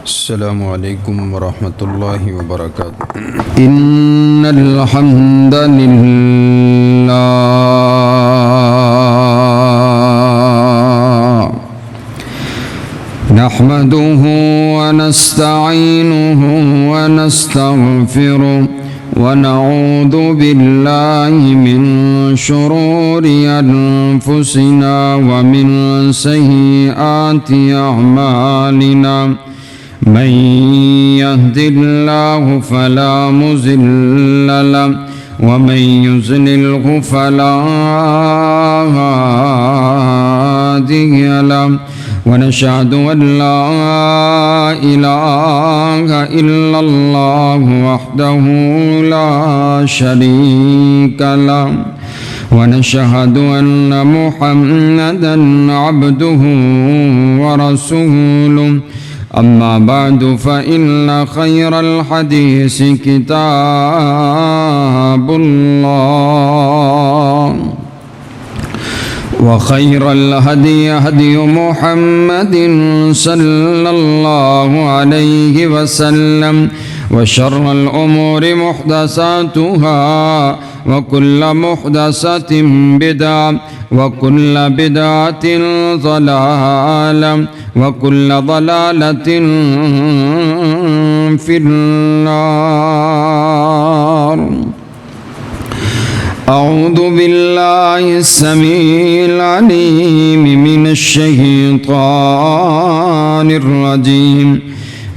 السلام علیکم ورحمۃ اللہ وبرکاتہ۔ ان الحمد للہ نحمده ونستعینه ونستغفره ونعوذ بالله من شرور انفسنا ومن سیئات اعمالنا من يهد الله فلا مضل له ومن يضلل فلا هادي له ونشهد أن لا إله إلا الله وحده لا شريك له ونشهد أن محمدا عبده ورسوله أما بعد فإن خير الحديث كتاب الله وخير الهدي هدي محمد صلى الله عليه وسلم وشر الأمور محدثاتها وكل محدثة بدعة وكل بدعة ضلالة وكل ضلالة في النار۔ أعوذ بالله السميع العليم من الشيطان الرجيم،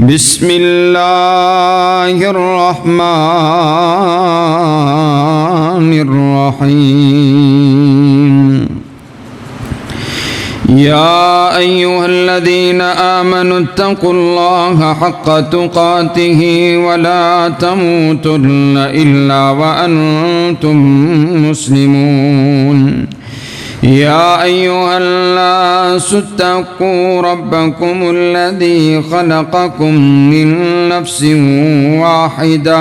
بسم الله الرحمن الرحيم۔ يا أيها الذين آمنوا اتقوا الله حق تقاته ولا تموتن إلا وأنتم مسلمون۔ يا أيها الناس اتقوا ربكم الذي خلقكم من نفس واحدة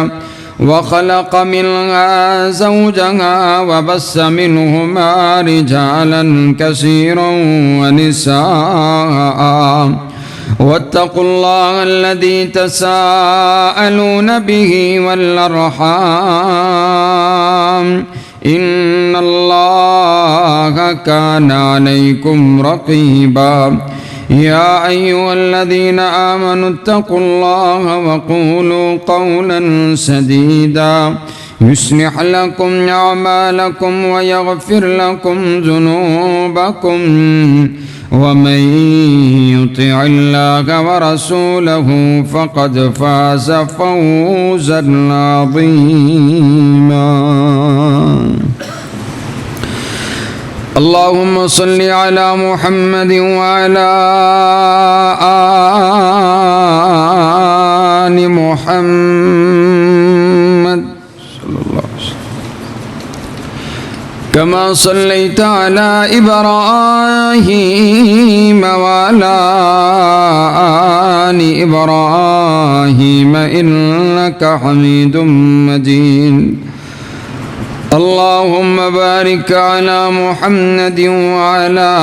وخلق منها زوجها وبث منهما رجالا كثيرا ونساء واتقوا الله الذي تساءلون به والأرحام إن الله كان عليكم رقيبا۔ يا أيها الذين آمنوا اتقوا الله وقولوا قولا سديدا يصلح لكم أعمالكم ويغفر لكم ذنوبكم ومن يطع الله ورسوله فقد فاز فوزا عظيما۔ اللهم صل على محمد وعلى آل محمد صلى الله عليه وسلم كما صليت على إبراهيم وعلى آل إبراهيم إنك حميد مجيد۔ اللهم بارك على محمد وعلى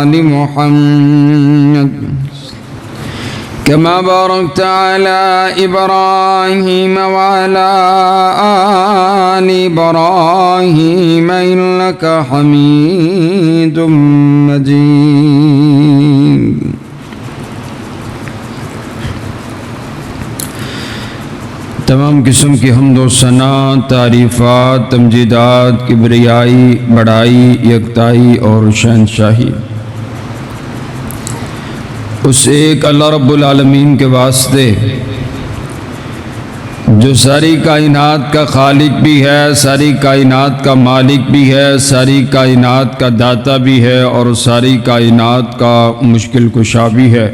آل محمد كما باركت على إبراهيم وعلى آل إبراهيم إنك حميد مجيد۔ تمام قسم کی حمد و ثنا، تعریفات، تمجیدات، کبریائی، بڑائی، یکتائی اور شہنشاہی اس ایک اللہ رب العالمین کے واسطے جو ساری کائنات کا خالق بھی ہے، ساری کائنات کا مالک بھی ہے، ساری کائنات کا داتا بھی ہے اور ساری کائنات کا مشکل کشا بھی ہے،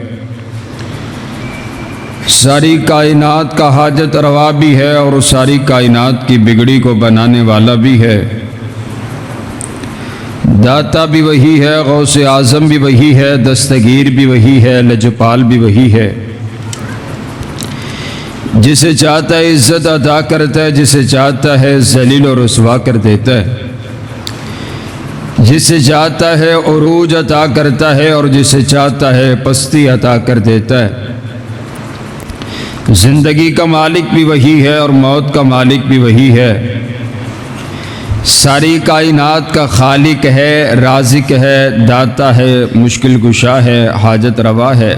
ساری کائنات کا حاجت روا بھی ہے اور ساری کائنات کی بگڑی کو بنانے والا بھی ہے۔ داتا بھی وہی ہے، غوث اعظم بھی وہی ہے، دستگیر بھی وہی ہے، لجپال بھی وہی ہے۔ جسے چاہتا ہے عزت عطا کرتا ہے، جسے چاہتا ہے ذلیل و رسوا کر دیتا ہے۔ جسے چاہتا ہے عروج عطا کرتا ہے اور جسے چاہتا ہے پستی عطا کر دیتا ہے۔ زندگی کا مالک بھی وہی ہے اور موت کا مالک بھی وہی ہے۔ ساری کائنات کا خالق ہے، رازق ہے، داتا ہے، مشکل کشا ہے، حاجت روا ہے۔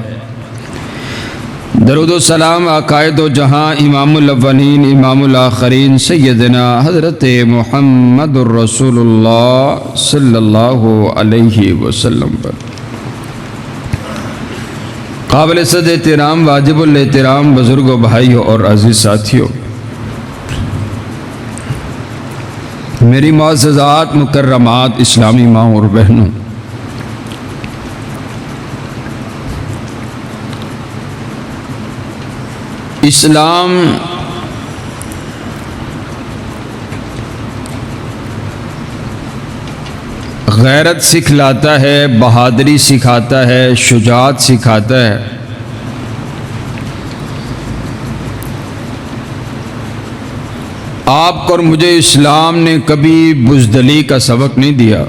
درود و سلام عقائد و جہاں امام الاولین امام الآخرین سیدنا حضرت محمد الرسول اللہ صلی اللہ علیہ وسلم پر۔ قابل صد احترام، واجب الاحترام بزرگوں، بھائیوں اور عزیز ساتھیوں، میری معززات مکرمات اسلامی ماں اور بہنوں، اسلام غیرت سکھلاتا ہے، بہادری سکھاتا ہے، شجاعت سکھاتا ہے۔ آپ کو اور مجھے اسلام نے کبھی بزدلی کا سبق نہیں دیا۔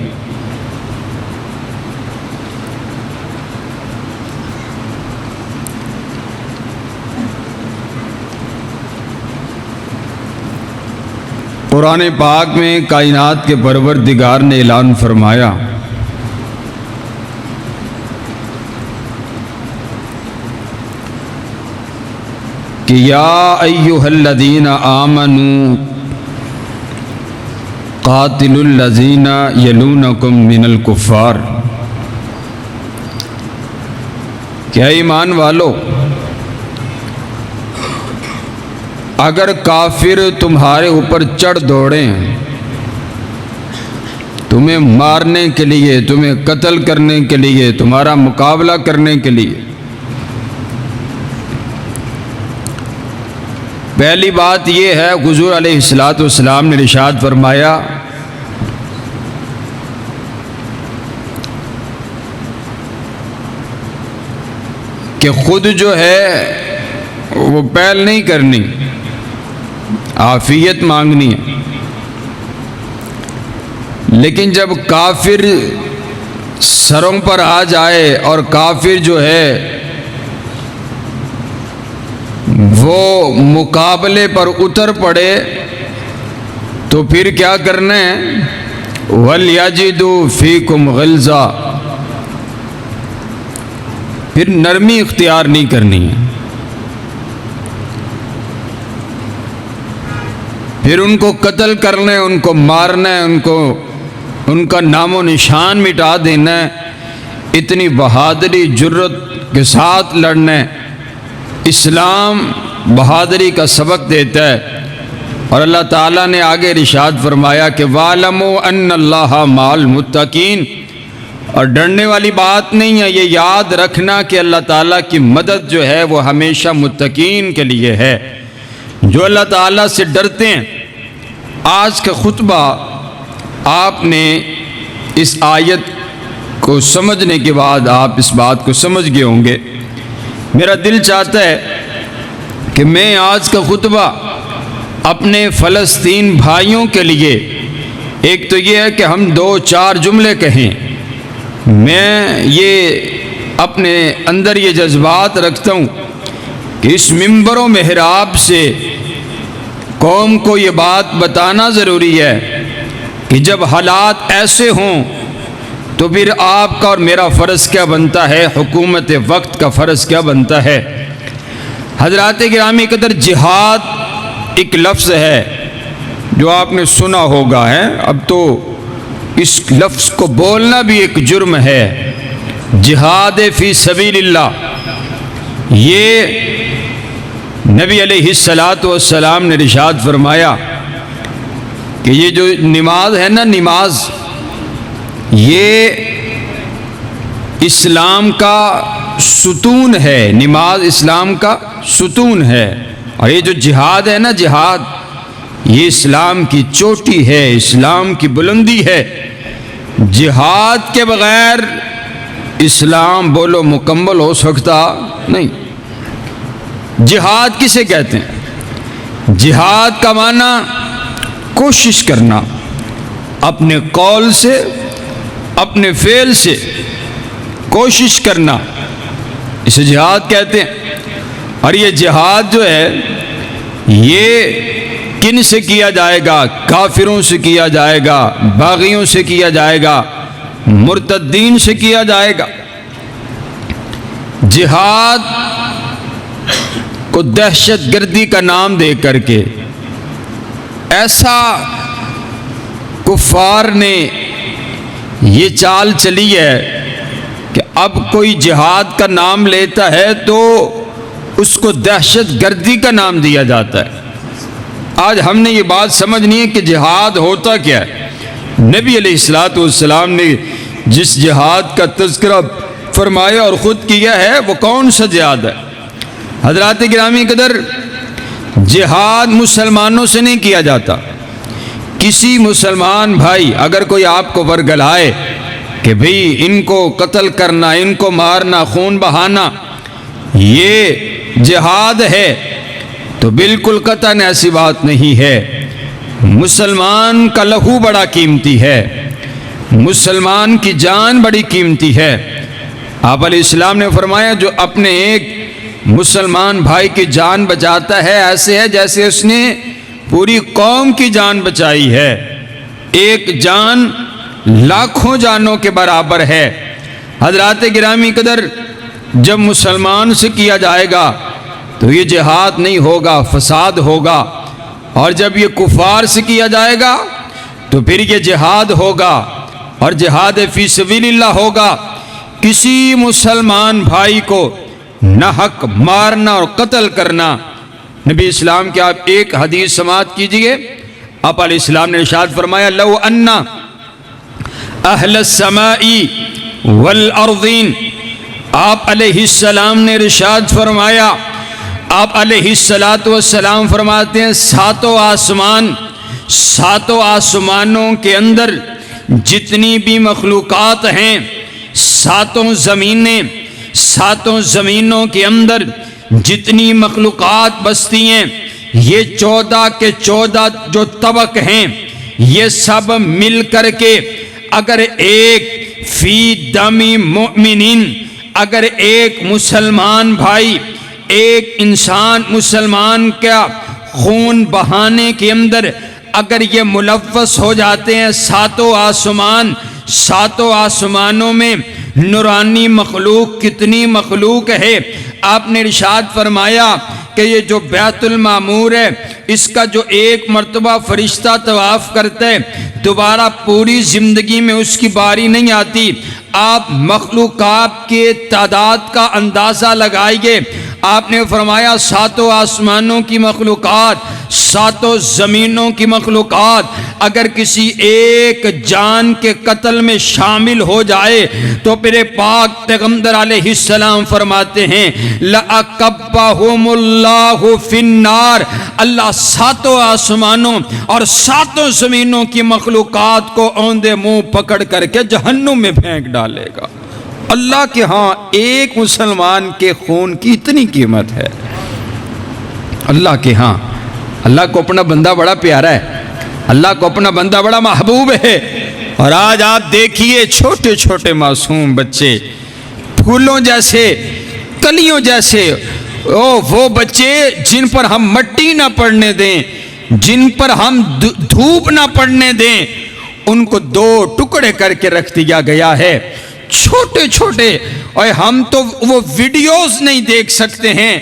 قرآن پاک میں کائنات کے پروردگار نے اعلان فرمایا کہ یا ایھا الذین آمنوا قاتلوا الذین یلونکم من الکفار، کہ اے ایمان والو، اگر کافر تمہارے اوپر چڑھ دوڑیں تمہیں مارنے کے لیے، تمہیں قتل کرنے کے لیے، تمہارا مقابلہ کرنے کے لیے، پہلی بات یہ ہے، حضور علیہ السلام نے ارشاد فرمایا کہ خود جو ہے وہ پہل نہیں کرنی، عافیت مانگنی ہے، لیکن جب کافر سروں پر آ جائے اور کافر جو ہے وہ مقابلے پر اتر پڑے تو پھر کیا کرنا ہے؟ وَلْيَجِدُوا فِيكُمْ غِلْظَةً، پھر نرمی اختیار نہیں کرنی ہے، پھر ان کو قتل کرنا ہے، ان کو مارنا ہے، ان کا نام و نشان مٹا دینا ہے، اتنی بہادری جرت کے ساتھ لڑنا ہے۔ اسلام بہادری کا سبق دیتا ہے، اور اللہ تعالیٰ نے آگے ارشاد فرمایا کہ وَاعْلَمُوا أَنَّ اللَّهَ مَعَ الْمُتَّقِينَ، اور ڈرنے والی بات نہیں ہے، یہ یاد رکھنا کہ اللہ تعالیٰ کی مدد جو ہے وہ ہمیشہ متقین کے لیے ہے، جو اللہ تعالیٰ سے ڈرتے ہیں۔ آج کا خطبہ آپ نے اس آیت کو سمجھنے کے بعد آپ اس بات کو سمجھ گئے ہوں گے۔ میرا دل چاہتا ہے کہ میں آج کا خطبہ اپنے فلسطین بھائیوں کے لیے، ایک تو یہ ہے کہ ہم 2-4 جملے کہیں، میں یہ اپنے اندر یہ جذبات رکھتا ہوں کہ اس منبر و محراب سے قوم کو یہ بات بتانا ضروری ہے کہ جب حالات ایسے ہوں تو پھر آپ کا اور میرا فرض کیا بنتا ہے، حکومت وقت کا فرض کیا بنتا ہے۔ حضرات گرامی قدر، جہاد ایک لفظ ہے جو آپ نے سنا ہوگا ہے، اب تو اس لفظ کو بولنا بھی ایک جرم ہے۔ جہاد فی سبیل اللہ، یہ نبی علیہ السلام نے ارشاد فرمایا کہ یہ جو نماز ہے نا، نماز یہ اسلام کا ستون ہے، نماز اسلام کا ستون ہے، اور یہ جو جہاد ہے نا، جہاد یہ اسلام کی چوٹی ہے، اسلام کی بلندی ہے۔ جہاد کے بغیر اسلام بولو مکمل ہو سکتا نہیں۔ جہاد کسے کہتے ہیں؟ جہاد کا معنی کوشش کرنا، اپنے قول سے اپنے فعل سے کوشش کرنا، اسے جہاد کہتے ہیں۔ اور یہ جہاد جو ہے یہ کن سے کیا جائے گا؟ کافروں سے کیا جائے گا، باغیوں سے کیا جائے گا، مرتدین سے کیا جائے گا۔ جہاد کو دہشت گردی کا نام دے کر کے ایسا کفار نے یہ چال چلی ہے کہ اب کوئی جہاد کا نام لیتا ہے تو اس کو دہشت گردی کا نام دیا جاتا ہے۔ آج ہم نے یہ بات سمجھنی ہے کہ جہاد ہوتا کیا ہے۔ نبی علیہ السلام نے جس جہاد کا تذکرہ فرمایا اور خود کیا ہے وہ کون سا جہاد ہے؟ حضرات گرامی قدر، جہاد مسلمانوں سے نہیں کیا جاتا۔ کسی مسلمان بھائی اگر کوئی آپ کو ورگلائے کہ بھئی ان کو قتل کرنا، ان کو مارنا، خون بہانا یہ جہاد ہے، تو بالکل قطعاً ایسی بات نہیں ہے۔ مسلمان کا لہو بڑا قیمتی ہے، مسلمان کی جان بڑی قیمتی ہے۔ آپ علیہ السلام نے فرمایا جو اپنے ایک مسلمان بھائی کی جان بچاتا ہے ایسے ہے جیسے اس نے پوری قوم کی جان بچائی ہے۔ ایک جان لاکھوں جانوں کے برابر ہے۔ حضرات گرامی قدر، جب مسلمان سے کیا جائے گا تو یہ جہاد نہیں ہوگا، فساد ہوگا، اور جب یہ کفار سے کیا جائے گا تو پھر یہ جہاد ہوگا، اور جہاد فی سبیل اللہ ہوگا۔ کسی مسلمان بھائی کو ناحق مارنا اور قتل کرنا، نبی اسلام کی آپ ایک حدیث سماعت کیجئے۔ آپ علیہ السلام نے ارشاد فرمایا لو ان اہل السماء والارضین، آپ علیہ السلام نے ارشاد فرمایا، آپ علیہ السلام فرماتے ہیں ساتوں آسمانوں کے اندر جتنی بھی مخلوقات ہیں، ساتوں زمینوں کے اندر جتنی مخلوقات بستی ہیں، یہ 14 کے 14 جو طبق ہیں، یہ سب مل کر کے اگر ایک فی دمی مؤمنین، اگر ایک مسلمان بھائی، ایک انسان مسلمان کا خون بہانے کے اندر اگر یہ ملوث ہو جاتے ہیں، ساتوں آسمانوں میں نورانی مخلوق کتنی مخلوق ہے۔ آپ نے ارشاد فرمایا کہ یہ جو بیت المعمور ہے، اس کا جو ایک مرتبہ فرشتہ طواف کرتا ہے، دوبارہ پوری زندگی میں اس کی باری نہیں آتی۔ آپ مخلوقات کے تعداد کا اندازہ لگائیے۔ آپ نے فرمایا ساتوں آسمانوں کی مخلوقات، ساتوں زمینوں کی مخلوقات اگر کسی ایک جان کے قتل میں شامل ہو جائے تو پھر پاک پیغمبر علیہ السلام فرماتے ہیں لَأَكَبَّهُمُ اللَّهُ فِي النَّارِ، اللہ ساتوں آسمانوں اور ساتوں زمینوں کی مخلوقات کو اوندے منہ پکڑ کر کے جہنم میں پھینک ڈالے گا۔ اللہ کے ہاں ایک مسلمان کے خون کی اتنی قیمت ہے۔ اللہ کے ہاں اللہ کو اپنا بندہ بڑا پیارا ہے، اللہ کو اپنا بندہ بڑا محبوب ہے۔ اور آج آپ دیکھیے چھوٹے چھوٹے معصوم بچے، پھولوں جیسے، کلیوں جیسے، وہ بچے جن پر ہم مٹی نہ پڑنے دیں، جن پر ہم دھوپ نہ پڑنے دیں، ان کو 2 ٹکڑے کر کے رکھ دیا گیا ہے، چھوٹے چھوٹے۔ اور ہم تو وہ ویڈیوز نہیں دیکھ سکتے ہیں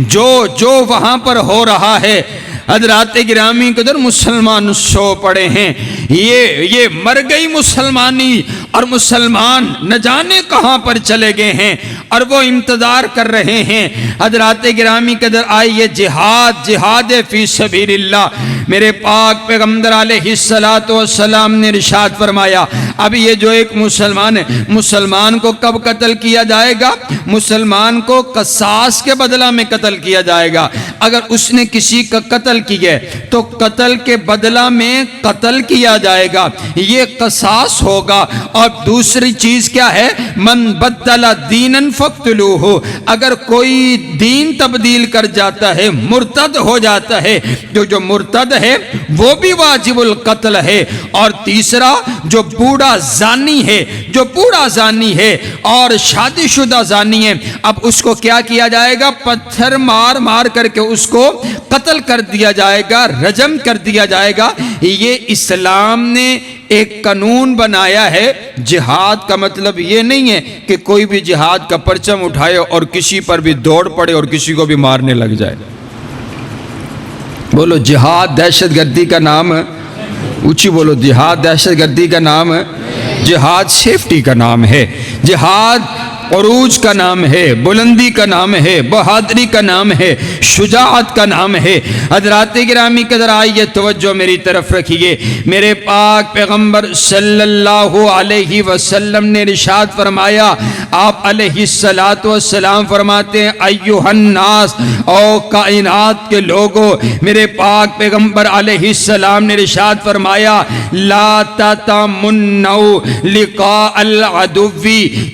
جو وہاں پر ہو رہا ہے۔ حضرات گرامی قدر، مسلمان سو پڑے ہیں، یہ مر گئی مسلمانی، اور مسلمان نہ جانے کہاں پر چلے گئے ہیں، اور وہ انتظار کر رہے ہیں۔ حضرات گرامی قدر، آئیے جہاد فی سبیل اللہ، میرے پاک پیغمبر علیہ السلام نے ارشاد فرمایا اب یہ جو ایک مسلمان ہے، مسلمان کو کب قتل کیا جائے گا؟ مسلمان کو قصاص کے بدلہ میں قتل کیا جائے گا۔ اگر اس نے کسی کا قتل کیا تو قتل کے بدلہ میں قتل کیا جائے گا، یہ قصاص ہوگا۔ اور دوسری چیز کیا ہے؟ من بدل دینا فقتلوہ، اگر کوئی دین تبدیل کر جاتا ہے، مرتد ہو جاتا ہے، جو مرتد ہے وہ بھی واجب القتل ہے۔ اور تیسرا، جو بوڑھا زانی ہے، جو بوڑھا زانی ہے اور شادی شدہ زانی ہے، اب اس کو کیا کیا جائے گا؟ پتھر مار مار کر کے اس کو قتل کر دیا جائے گا، رجم کر دیا جائے گا۔ یہ اسلام نے ایک قانون بنایا ہے۔ جہاد کا مطلب یہ نہیں ہے کہ کوئی بھی جہاد کا پرچم اٹھائے اور کسی پر بھی دوڑ پڑے اور کسی کو بھی مارنے لگ جائے۔ بولو جہاد دہشت گردی کا نام ہے، اونچی بولو، جہاد دہشت گردی کا نام ہے، جہاد سیفٹی کا نام ہے، جہاد عروج کا نام ہے، بلندی کا نام ہے، بہادری کا نام ہے، شجاعت کا نام ہے۔ حضرات گرامی قدر آئیے توجہ میری طرف رکھیے۔ میرے پاک پیغمبر صلی اللہ علیہ وسلم نے ارشاد فرمایا، آپ علیہ السلام فرماتے ہیں، ایھا الناس، او کائنات کے لوگوں، میرے پاک پیغمبر علیہ السلام نے ارشاد فرمایا، لا تتمنوا لقاء العدو،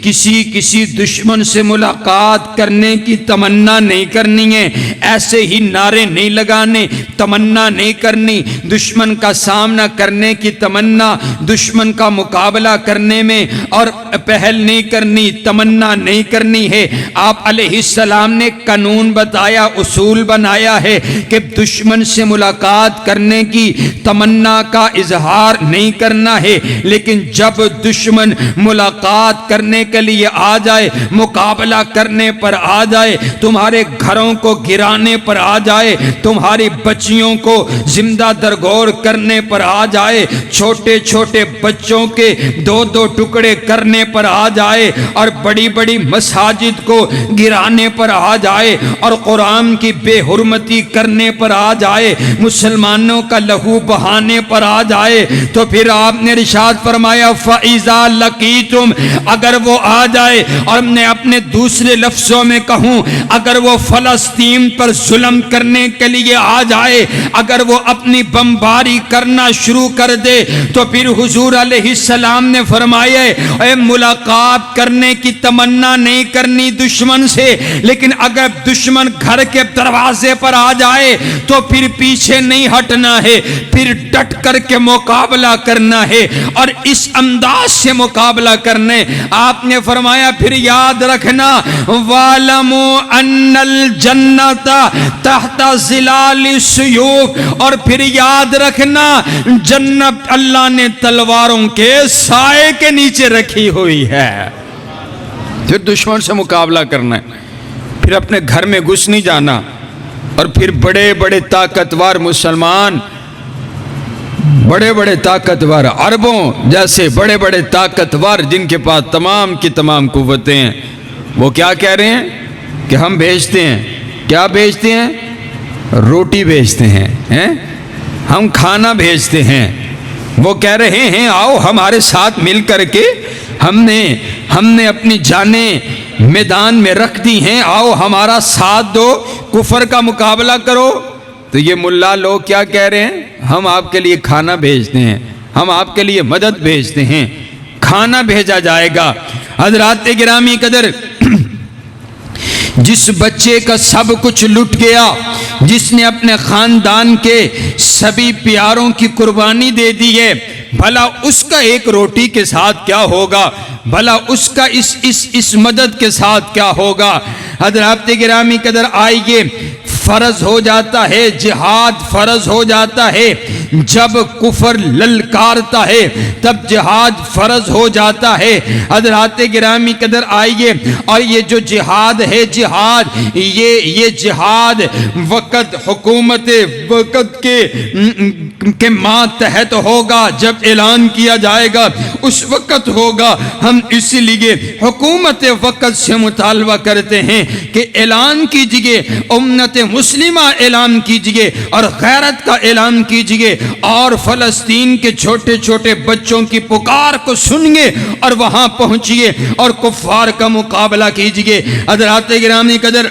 کسی دشمن سے ملاقات کرنے کی تمنا نہیں کرنی ہے، ایسے ہی نعرے نہیں لگانے، تمنا نہیں کرنی، دشمن کا سامنا کرنے کی تمنا، دشمن کا مقابلہ کرنے میں اور پہل نہیں کرنی، تمنا نہیں کرنی ہے۔ آپ علیہ السلام نے قانون بتایا، اصول بنایا ہے کہ دشمن سے ملاقات کرنے کی تمنا کا اظہار نہیں کرنا ہے، لیکن جب دشمن ملاقات کرنے کے لیے آ جائے، مقابلہ کرنے پر آ جائے، تمہارے گھروں کو گرانے پر آ جائے، تمہاری بچیوں کو زندہ درگور کرنے پر آ جائے، چھوٹے چھوٹے بچوں کے دو دو ٹکڑے کرنے پر آ جائے، اور بڑی بڑی مساجد کو گرانے پر آ جائے، اور قرآن کی بے حرمتی کرنے پر آ جائے، مسلمانوں کا لہو بہانے پر آ جائے، تو پھر آپ نے ارشاد فرمایا، فَإِذَا لَقِيتُمْ، اگر وہ آ جائے، اور میں اپنے دوسرے لفظوں میں کہوں، اگر وہ فلسطین پر ظلم کرنے کے لیے آ جائے، اگر وہ اپنی بمباری کرنا شروع کر دے، تو پھر حضور علیہ السلام نے فرمایا، اے ملاقات کرنے کی تمنا نہیں کرنی دشمن سے، لیکن اگر دشمن گھر کے دروازے پر آ جائے تو پھر پیچھے نہیں ہٹنا ہے، پھر ڈٹ کر کے مقابلہ کرنا ہے، اور اس انداز سے مقابلہ کرنے۔ آپ نے فرمایا پھر یاد رکھنا، وَاعْلَمُوا أَنَّ الْجَنَّةَ تَحْتَ ظِلَالِ السُّيُوفِ، اور پھر یاد رکھنا جنت اللہ نے تلواروں کے سائے کے نیچے رکھی ہوئی ہے۔ پھر دشمن سے مقابلہ کرنا ہے، پھر اپنے گھر میں گھس نہیں جانا، اور پھر بڑے بڑے طاقتور مسلمان، بڑے بڑے طاقتور عربوں جیسے بڑے بڑے طاقتور جن کے پاس تمام کی تمام قوتیں ہیں، وہ کیا کہہ رہے ہیں کہ ہم بھیجتے ہیں، کیا بھیجتے ہیں؟ روٹی بھیجتے ہیں، ہم کھانا بھیجتے ہیں۔ وہ کہہ رہے ہیں آؤ ہمارے ساتھ مل کر کے، ہم نے اپنی جانیں میدان میں رکھ دی ہیں، آؤ ہمارا ساتھ دو، کفر کا مقابلہ کرو۔ تو یہ ملا لوگ کیا کہہ رہے ہیں؟ ہم آپ کے لیے کھانا بھیجتے ہیں، ہم آپ کے لیے مدد بھیجتے ہیں، کھانا بھیجا جائے گا۔ حضرات گرامی قدر، جس بچے کا سب کچھ لٹ گیا، جس نے اپنے خاندان کے سبھی پیاروں کی قربانی دے دی ہے، بھلا اس کا ایک روٹی کے ساتھ کیا ہوگا؟ بھلا اس کا اس مدد کے ساتھ کیا ہوگا؟ حضرات گرامی قدر آئیے، فرض ہو جاتا ہے، جہاد فرض ہو جاتا ہے جب کفر للکارتا ہے، تب جہاد فرض ہو جاتا ہے۔ حضرات گرامی قدر آئیے، اور یہ جو جہاد ہے، یہ جہاد وقت حکومت وقت کے ماتحت ہوگا، جب اعلان کیا جائے گا اس وقت ہوگا۔ ہم اسی لیے حکومت وقت سے مطالبہ کرتے ہیں کہ اعلان کیجئے، امت مسلمہ اعلان کیجئے، اور غیرت کا اعلان کیجئے، اور فلسطین کے چھوٹے چھوٹے بچوں کی پکار کو سنیے اور وہاں پہنچیے اور کفار کا مقابلہ کیجئے۔ حضرات گرامی قدر،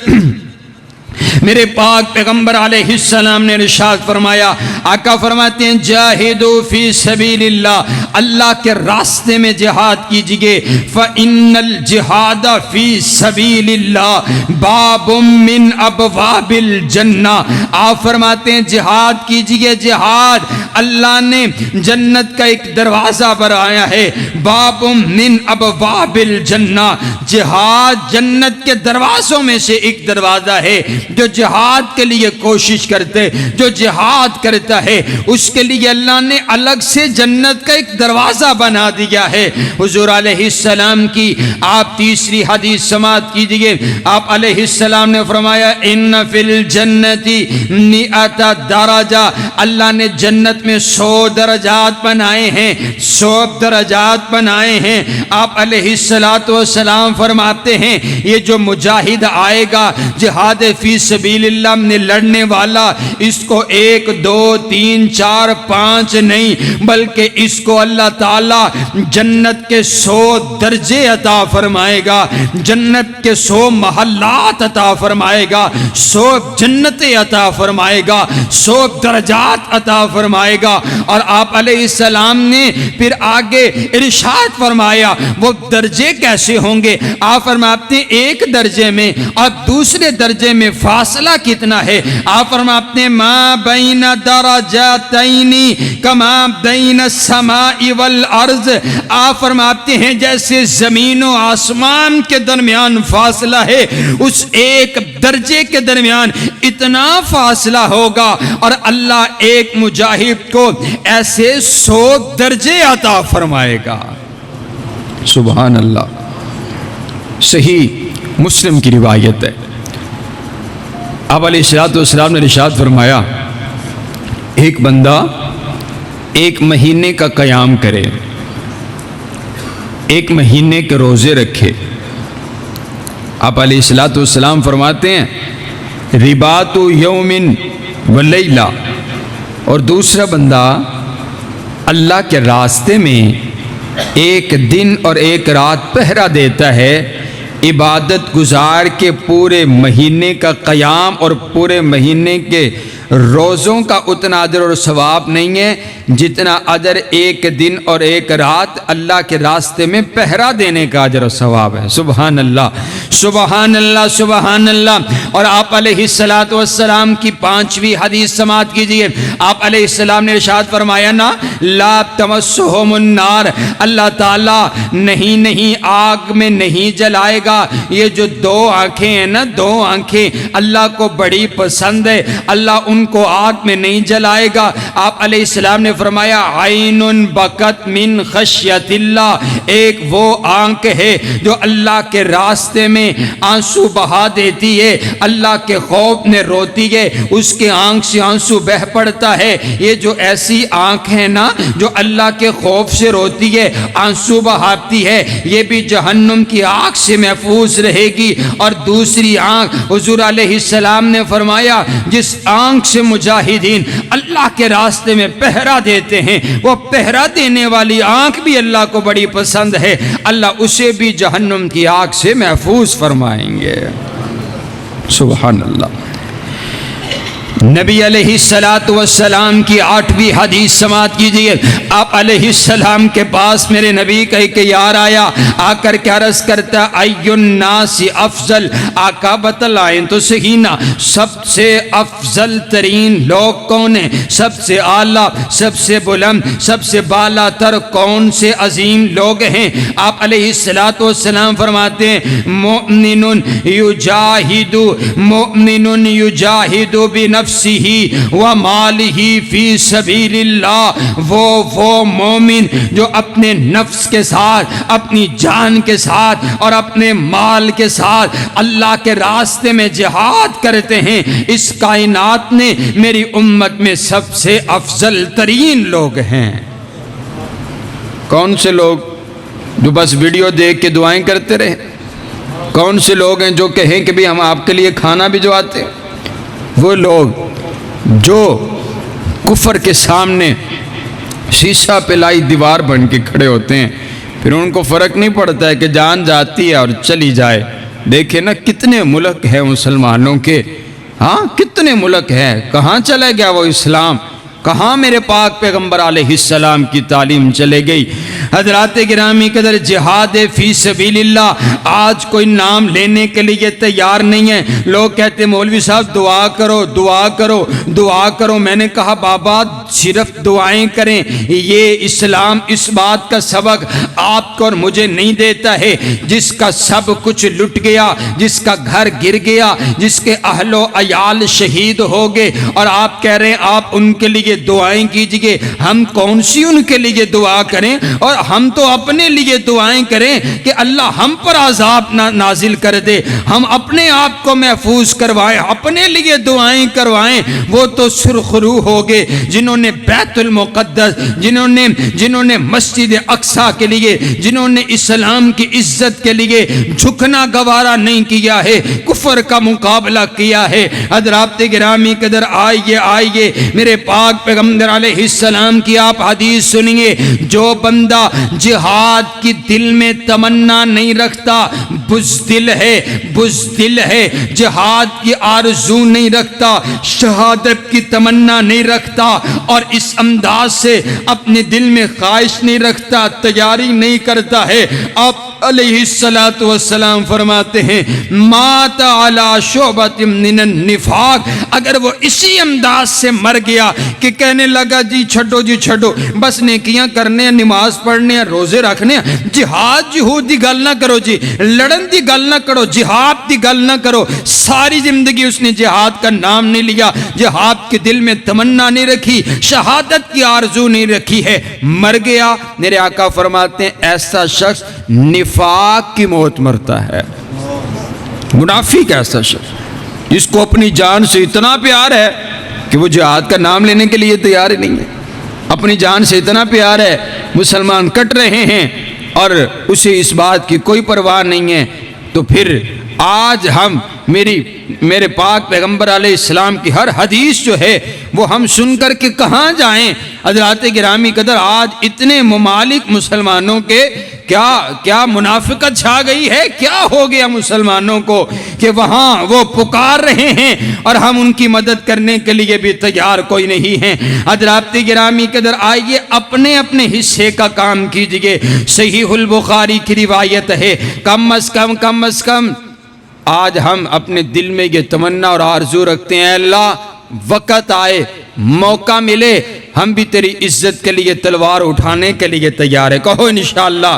میرے پاک پیغمبر علیہ السلام نے ارشاد فرمایا، آقا فرماتے ہیں جاہدو فی سبیل اللہ، اللہ کے راستے میں جہاد کیجئے، فإن الجہاد فی سبیل اللہ باب من ابواب الجنہ، آپ فرماتے ہیں جہاد کیجئے، جہاد اللہ نے جنت کا ایک دروازہ بنایا ہے، باب من ابواب الجنہ، جہاد جنت کے دروازوں میں سے ایک دروازہ ہے۔ جو جہاد کے لیے کوشش کرتے، جو جہاد کرتا ہے، اس کے لیے اللہ نے الگ سے جنت کا ایک دروازہ بنا دیا ہے۔ حضور علیہ السلام کی آپ تیسری حدیث سماعت کیجئے، آپ علیہ السلام نے فرمایا ان فی الجنت 100 درجہ، اللہ نے جنت میں 100 درجات بنائے ہیں، 100 درجات بنائے ہیں۔ آپ علیہ السلام فرماتے ہیں یہ جو مجاہد آئے گا جہاد فی سبیل اللہ میں لڑنے والا، اس کو 1 2 3 4 5 نہیں، بلکہ اس کو اللہ تعالی جنت کے 100 درجے عطا فرمائے گا، جنت کے 100 محلات عطا فرمائے گا، 100 جنتیں عطا فرمائے گا، 100 درجات عطا فرمائے گا۔ اور آپ علیہ السلام نے پھر آگے ارشاد فرمایا وہ درجے کیسے ہوں گے؟ آپ فرماتے ہیں ایک درجے میں اور دوسرے درجے میں فاصلہ کتنا ہے؟ آپ فرماتے ہیں ما بین درجتین کما بین السماء والارض، آپ فرماتے ہیں جیسے زمین و آسمان کے درمیان فاصلہ ہے، اس ایک درجے کے درمیان اتنا فاصلہ ہوگا، اور اللہ ایک مجاہد کو ایسے 100 درجے عطا فرمائے گا۔ سبحان اللہ۔ صحیح مسلم کی روایت ہے، آپ علیہ السلام نے ارشاد فرمایا ایک بندہ 1 مہینے کا قیام کرے، 1 مہینے کے روزے رکھے، آپ علیہ السلام فرماتے ہیں رباط یوم و لیلہ، اور دوسرا بندہ اللہ کے راستے میں 1 دن اور 1 رات پہرا دیتا ہے، عبادت گزار کے پورے مہینے کا قیام اور پورے مہینے کے روزوں کا اتنا اجر اور ثواب نہیں ہے جتنا اجر 1 دن اور 1 رات اللہ کے راستے میں پہرا دینے کا اجر و ثواب ہے۔ سبحان اللہ، سبحان اللہ، سبحان اللہ۔ اور آپ علیہ السلام کی 5ویں حدیث سماعت کیجئے، آپ علیہ السلام نے ارشاد فرمایا نا لا تمسہم النار، اللہ تعالیٰ نہیں آگ میں نہیں جلائے گا۔ یہ جو 2 آنکھیں ہیں نا، 2 آنکھیں اللہ کو بڑی پسند ہے، اللہ ان کو آگ میں نہیں جلائے گا۔ آپ علیہ السلام نے فرمایا عین بکت من خشیت اللہ، ایک وہ آنکھ ہے جو اللہ کے راستے میں آنسو بہا دیتی ہے، اللہ کے خوف میں روتی ہے، اس کے آنکھ سے آنسو بہ پڑتا ہے۔ یہ جو ایسی آنکھ ہے نا جو اللہ کے خوف سے روتی ہے، آنسو بہاتی ہے، یہ بھی جہنم کی آگ سے محفوظ رہے گی۔ اور دوسری آنکھ، حضور علیہ السلام نے فرمایا جس آنکھ سے مجاہدین اللہ کے راستے میں پہرا دیتے ہیں، وہ پہرا دینے والی آنکھ بھی اللہ کو بڑی پسند ہے، اللہ اسے بھی جہنم کی آگ سے محفوظ فرمائیں گے۔ سبحان اللہ۔ نبی علیہ السلام کی 8ویں حدیث سماعت کیجئے، آپ علیہ السلام کے پاس میرے نبی کا ایک یار آیا، آ کر کے عرض کرتا ای الناس افضل، آقا بتلائیں تو صحیح نا سب سے افضل ترین لوگ کون ہیں، سب سے اعلیٰ، سب سے بلند، سب سے بالا تر کون سے عظیم لوگ ہیں؟ آپ علیہ السلام فرماتے ہیں مؤمن یجاہد بنفسہ ومالہ فی سبیل اللہ، وہ مومن جو اپنے نفس کے ساتھ، اپنی جان کے ساتھ اور اپنے مال کے ساتھ اللہ کے راستے میں جہاد کرتے ہیں، اس کائنات نے میری امت میں سب سے افضل ترین لوگ ہیں۔ کون سے لوگ جو بس ویڈیو دیکھ کے دعائیں کرتے رہے؟ کون سے لوگ ہیں جو کہیں کہ بھی ہم آپ کے لیے کھانا بھجواتے ہیں؟ وہ لوگ جو کفر کے سامنے شیشہ پلائی دیوار بن کے کھڑے ہوتے ہیں، پھر ان کو فرق نہیں پڑتا ہے کہ جان جاتی ہے اور چلی جائے۔ دیکھیں نا کتنے ملک ہیں مسلمانوں کے ہاں کتنے ملک ہے، کہاں چلے گیا وہ اسلام، کہاں میرے پاک پیغمبر علیہ السلام کی تعلیم چلے گئی۔ حضرات گرامی قدر، جہاد فی سبیل اللہ آج کوئی نام لینے کے لیے تیار نہیں ہے۔ لوگ کہتے مولوی صاحب دعا کرو دعا کرو دعا کرو، میں نے کہا بابا صرف دعائیں کریں، یہ اسلام اس بات کا سبق آپ کو اور مجھے نہیں دیتا ہے۔ جس کا سب کچھ لٹ گیا، جس کا گھر گر گیا، جس کے اہل و عیال شہید ہو گئے، اور آپ کہہ رہے ہیں آپ ان کے لیے دعائیں کیجئے، ہم کون سی ان کے لیے دعا کریں؟ اور ہم تو اپنے لیے دعائیں کریں کہ اللہ ہم پر عذاب نازل کر دے، ہم اپنے آپ کو محفوظ کروائیں، اپنے لیے دعائیں کروائیں۔ وہ تو سرخرو ہو گئے جنہوں نے بیت المقدس، جنہوں نے مسجد اقصی کے لیے، جنہوں نے اسلام کی عزت کے لیے جھکنا گوارا نہیں کیا ہے، کفر کا مقابلہ کیا ہے۔ حضرات گرامی قدر، آئیے میرے پاک پیغمبر علیہ السلام کی آپ حدیث سنیے، جو بندہ جہاد کی دل میں تمنا نہیں رکھتا بزدل ہے، جہاد کی آرزو نہیں رکھتا، شہادت کی تمنا نہیں رکھتا، اور اس انداز سے اپنے دل میں خواہش نہیں رکھتا، تیاری نہیں کرتا ہے، آپ علیہ السلام فرماتے ہیں مات علی شعبۃ من النفاق، اگر وہ اسی انداز سے مر گیا کہ کہنے لگا جی چھڈو بس نیکیاں کرنے، نماز پڑھنے، روزے رکھنے، جہاد جہود دی گل نہ کرو، جی لڑن دی گل نہ کرو، جہاد دی گل نہ کرو، ساری زندگی اس نے جہاد کا نام نہیں لیا، جہاد کے دل میں تمنا نہیں رکھی، شہادت کی آرزو نہیں رکھی ہے، مر گیا، میرے آقا فرماتے ہیں ایسا شخص نفاق کی موت مرتا ہے۔ منافق ایسا شخص جس کو اپنی جان سے اتنا پیار ہے کہ وہ جہاد کا نام لینے کے لیے تیار ہی نہیں ہے، اپنی جان سے اتنا پیار ہے، مسلمان کٹ رہے ہیں اور اسے اس بات کی کوئی پرواہ نہیں ہے، تو پھر آج ہم میرے پاک پیغمبر علیہ السلام کی ہر حدیث جو ہے وہ ہم سن کر کے کہاں جائیں؟ حضرات گرامی قدر، آج اتنے ممالک مسلمانوں کے کیا منافقت چھا گئی ہے، کیا ہو گیا مسلمانوں کو کہ وہاں وہ پکار رہے ہیں اور ہم ان کی مدد کرنے کے لیے بھی تیار کوئی نہیں ہیں۔ حضرات گرامی قدر، آئیے اپنے حصے کا کام کیجئے۔ صحیح البخاری کی روایت ہے، کم از کم آج ہم اپنے دل میں یہ تمنا اور آرزو رکھتے ہیں، اے اللہ وقت آئے، موقع ملے، ہم بھی تیری عزت کے لیے تلوار اٹھانے کے لیے تیار ہے۔ کہو انشاءاللہ،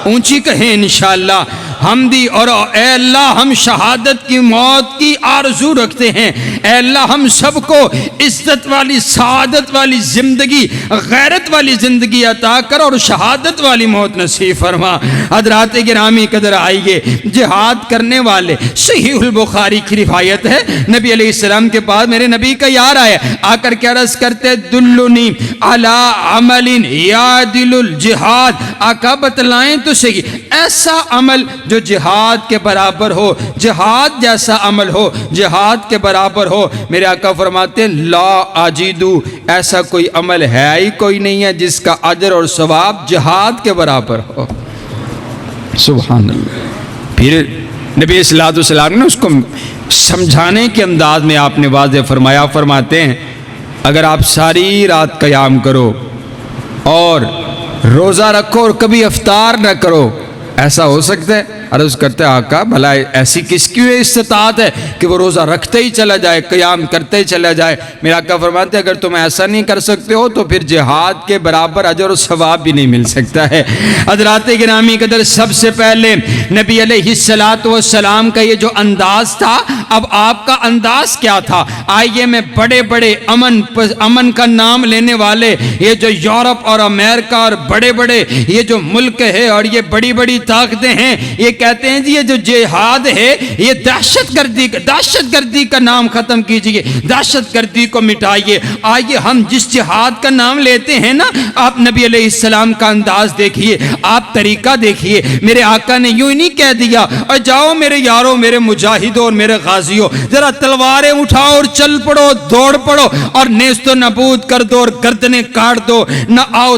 اونچی کہیں انشاءاللہ۔ ہم بھی اور اے اللہ ہم شہادت کی موت کی آرزو رکھتے ہیں، اے اللہ ہم سب کو عزت والی، سعادت والی زندگی، غیرت والی زندگی عطا کر اور شہادت والی موت نصیب فرما۔ حضرات گرامی قدر، آئیے جہاد کرنے والے، صحیح البخاری کی روایت ہے، نبی علیہ السلام کے پاس میرے نبی کا یار آیا، آ کر کے عرض کرتے دلنی علی عمل یعدل الجہاد، آقا بتلائیں تو صحیح ایسا عمل جو جہاد کے برابر ہو، جہاد جیسا عمل ہو، جہاد کے برابر ہو۔ میرے آقا فرماتے ہیں لا اجدو، ایسا کوئی عمل ہے ہی کوئی نہیں ہے جس کا اجر اور ثواب جہاد کے برابر ہو۔ سبحان اللہ۔ پھر نبی صلی اللہ علیہ وسلم نے اس کو سمجھانے کے انداز میں آپ نے واضح فرمایا، فرماتے ہیں اگر آپ ساری رات قیام کرو اور روزہ رکھو اور کبھی افطار نہ کرو، ایسا ہو سکتا ہے؟ عرض کرتے آقا بھلا ایسی کس کی استطاعت ہے کہ وہ روزہ رکھتے ہی چلا جائے، قیام کرتے ہی چلا جائے؟ میرا آقا فرماتے ہیں اگر تم ایسا نہیں کر سکتے ہو تو پھر جہاد کے برابر اجر و ثواب بھی نہیں مل سکتا ہے۔ حضرات گرامی قدر، سب سے پہلے نبی علیہ السلام کا یہ جو انداز تھا، اب آپ کا انداز کیا تھا؟ آئیے میں بڑے امن کا نام لینے والے یہ جو یورپ اور امریکہ اور بڑے یہ جو ملک ہے اور یہ بڑی طاقتیں ہیں، یہ کہتے ہیں جی یہ جو جہاد ہے یہ دہشت گردی کا نام ختم کیجئے، دہشت گردی کو مٹائیے۔ آئیے ہم جس جہاد کا نام لیتے ہیں نا، آپ نبی علیہ السلام کا انداز دیکھیے، آپ طریقہ دیکھیے۔ میرے آقا نے یوں ہی نہیں کہہ دیا اور جاؤ میرے یاروں، میرے مجاہدوں اور میرے غازیوں، ذرا تلواریں اٹھاؤ اور چل پڑو، دوڑ پڑو اور نیست و نابود کر دو اور گردنیں کاٹ دو، نہ آؤ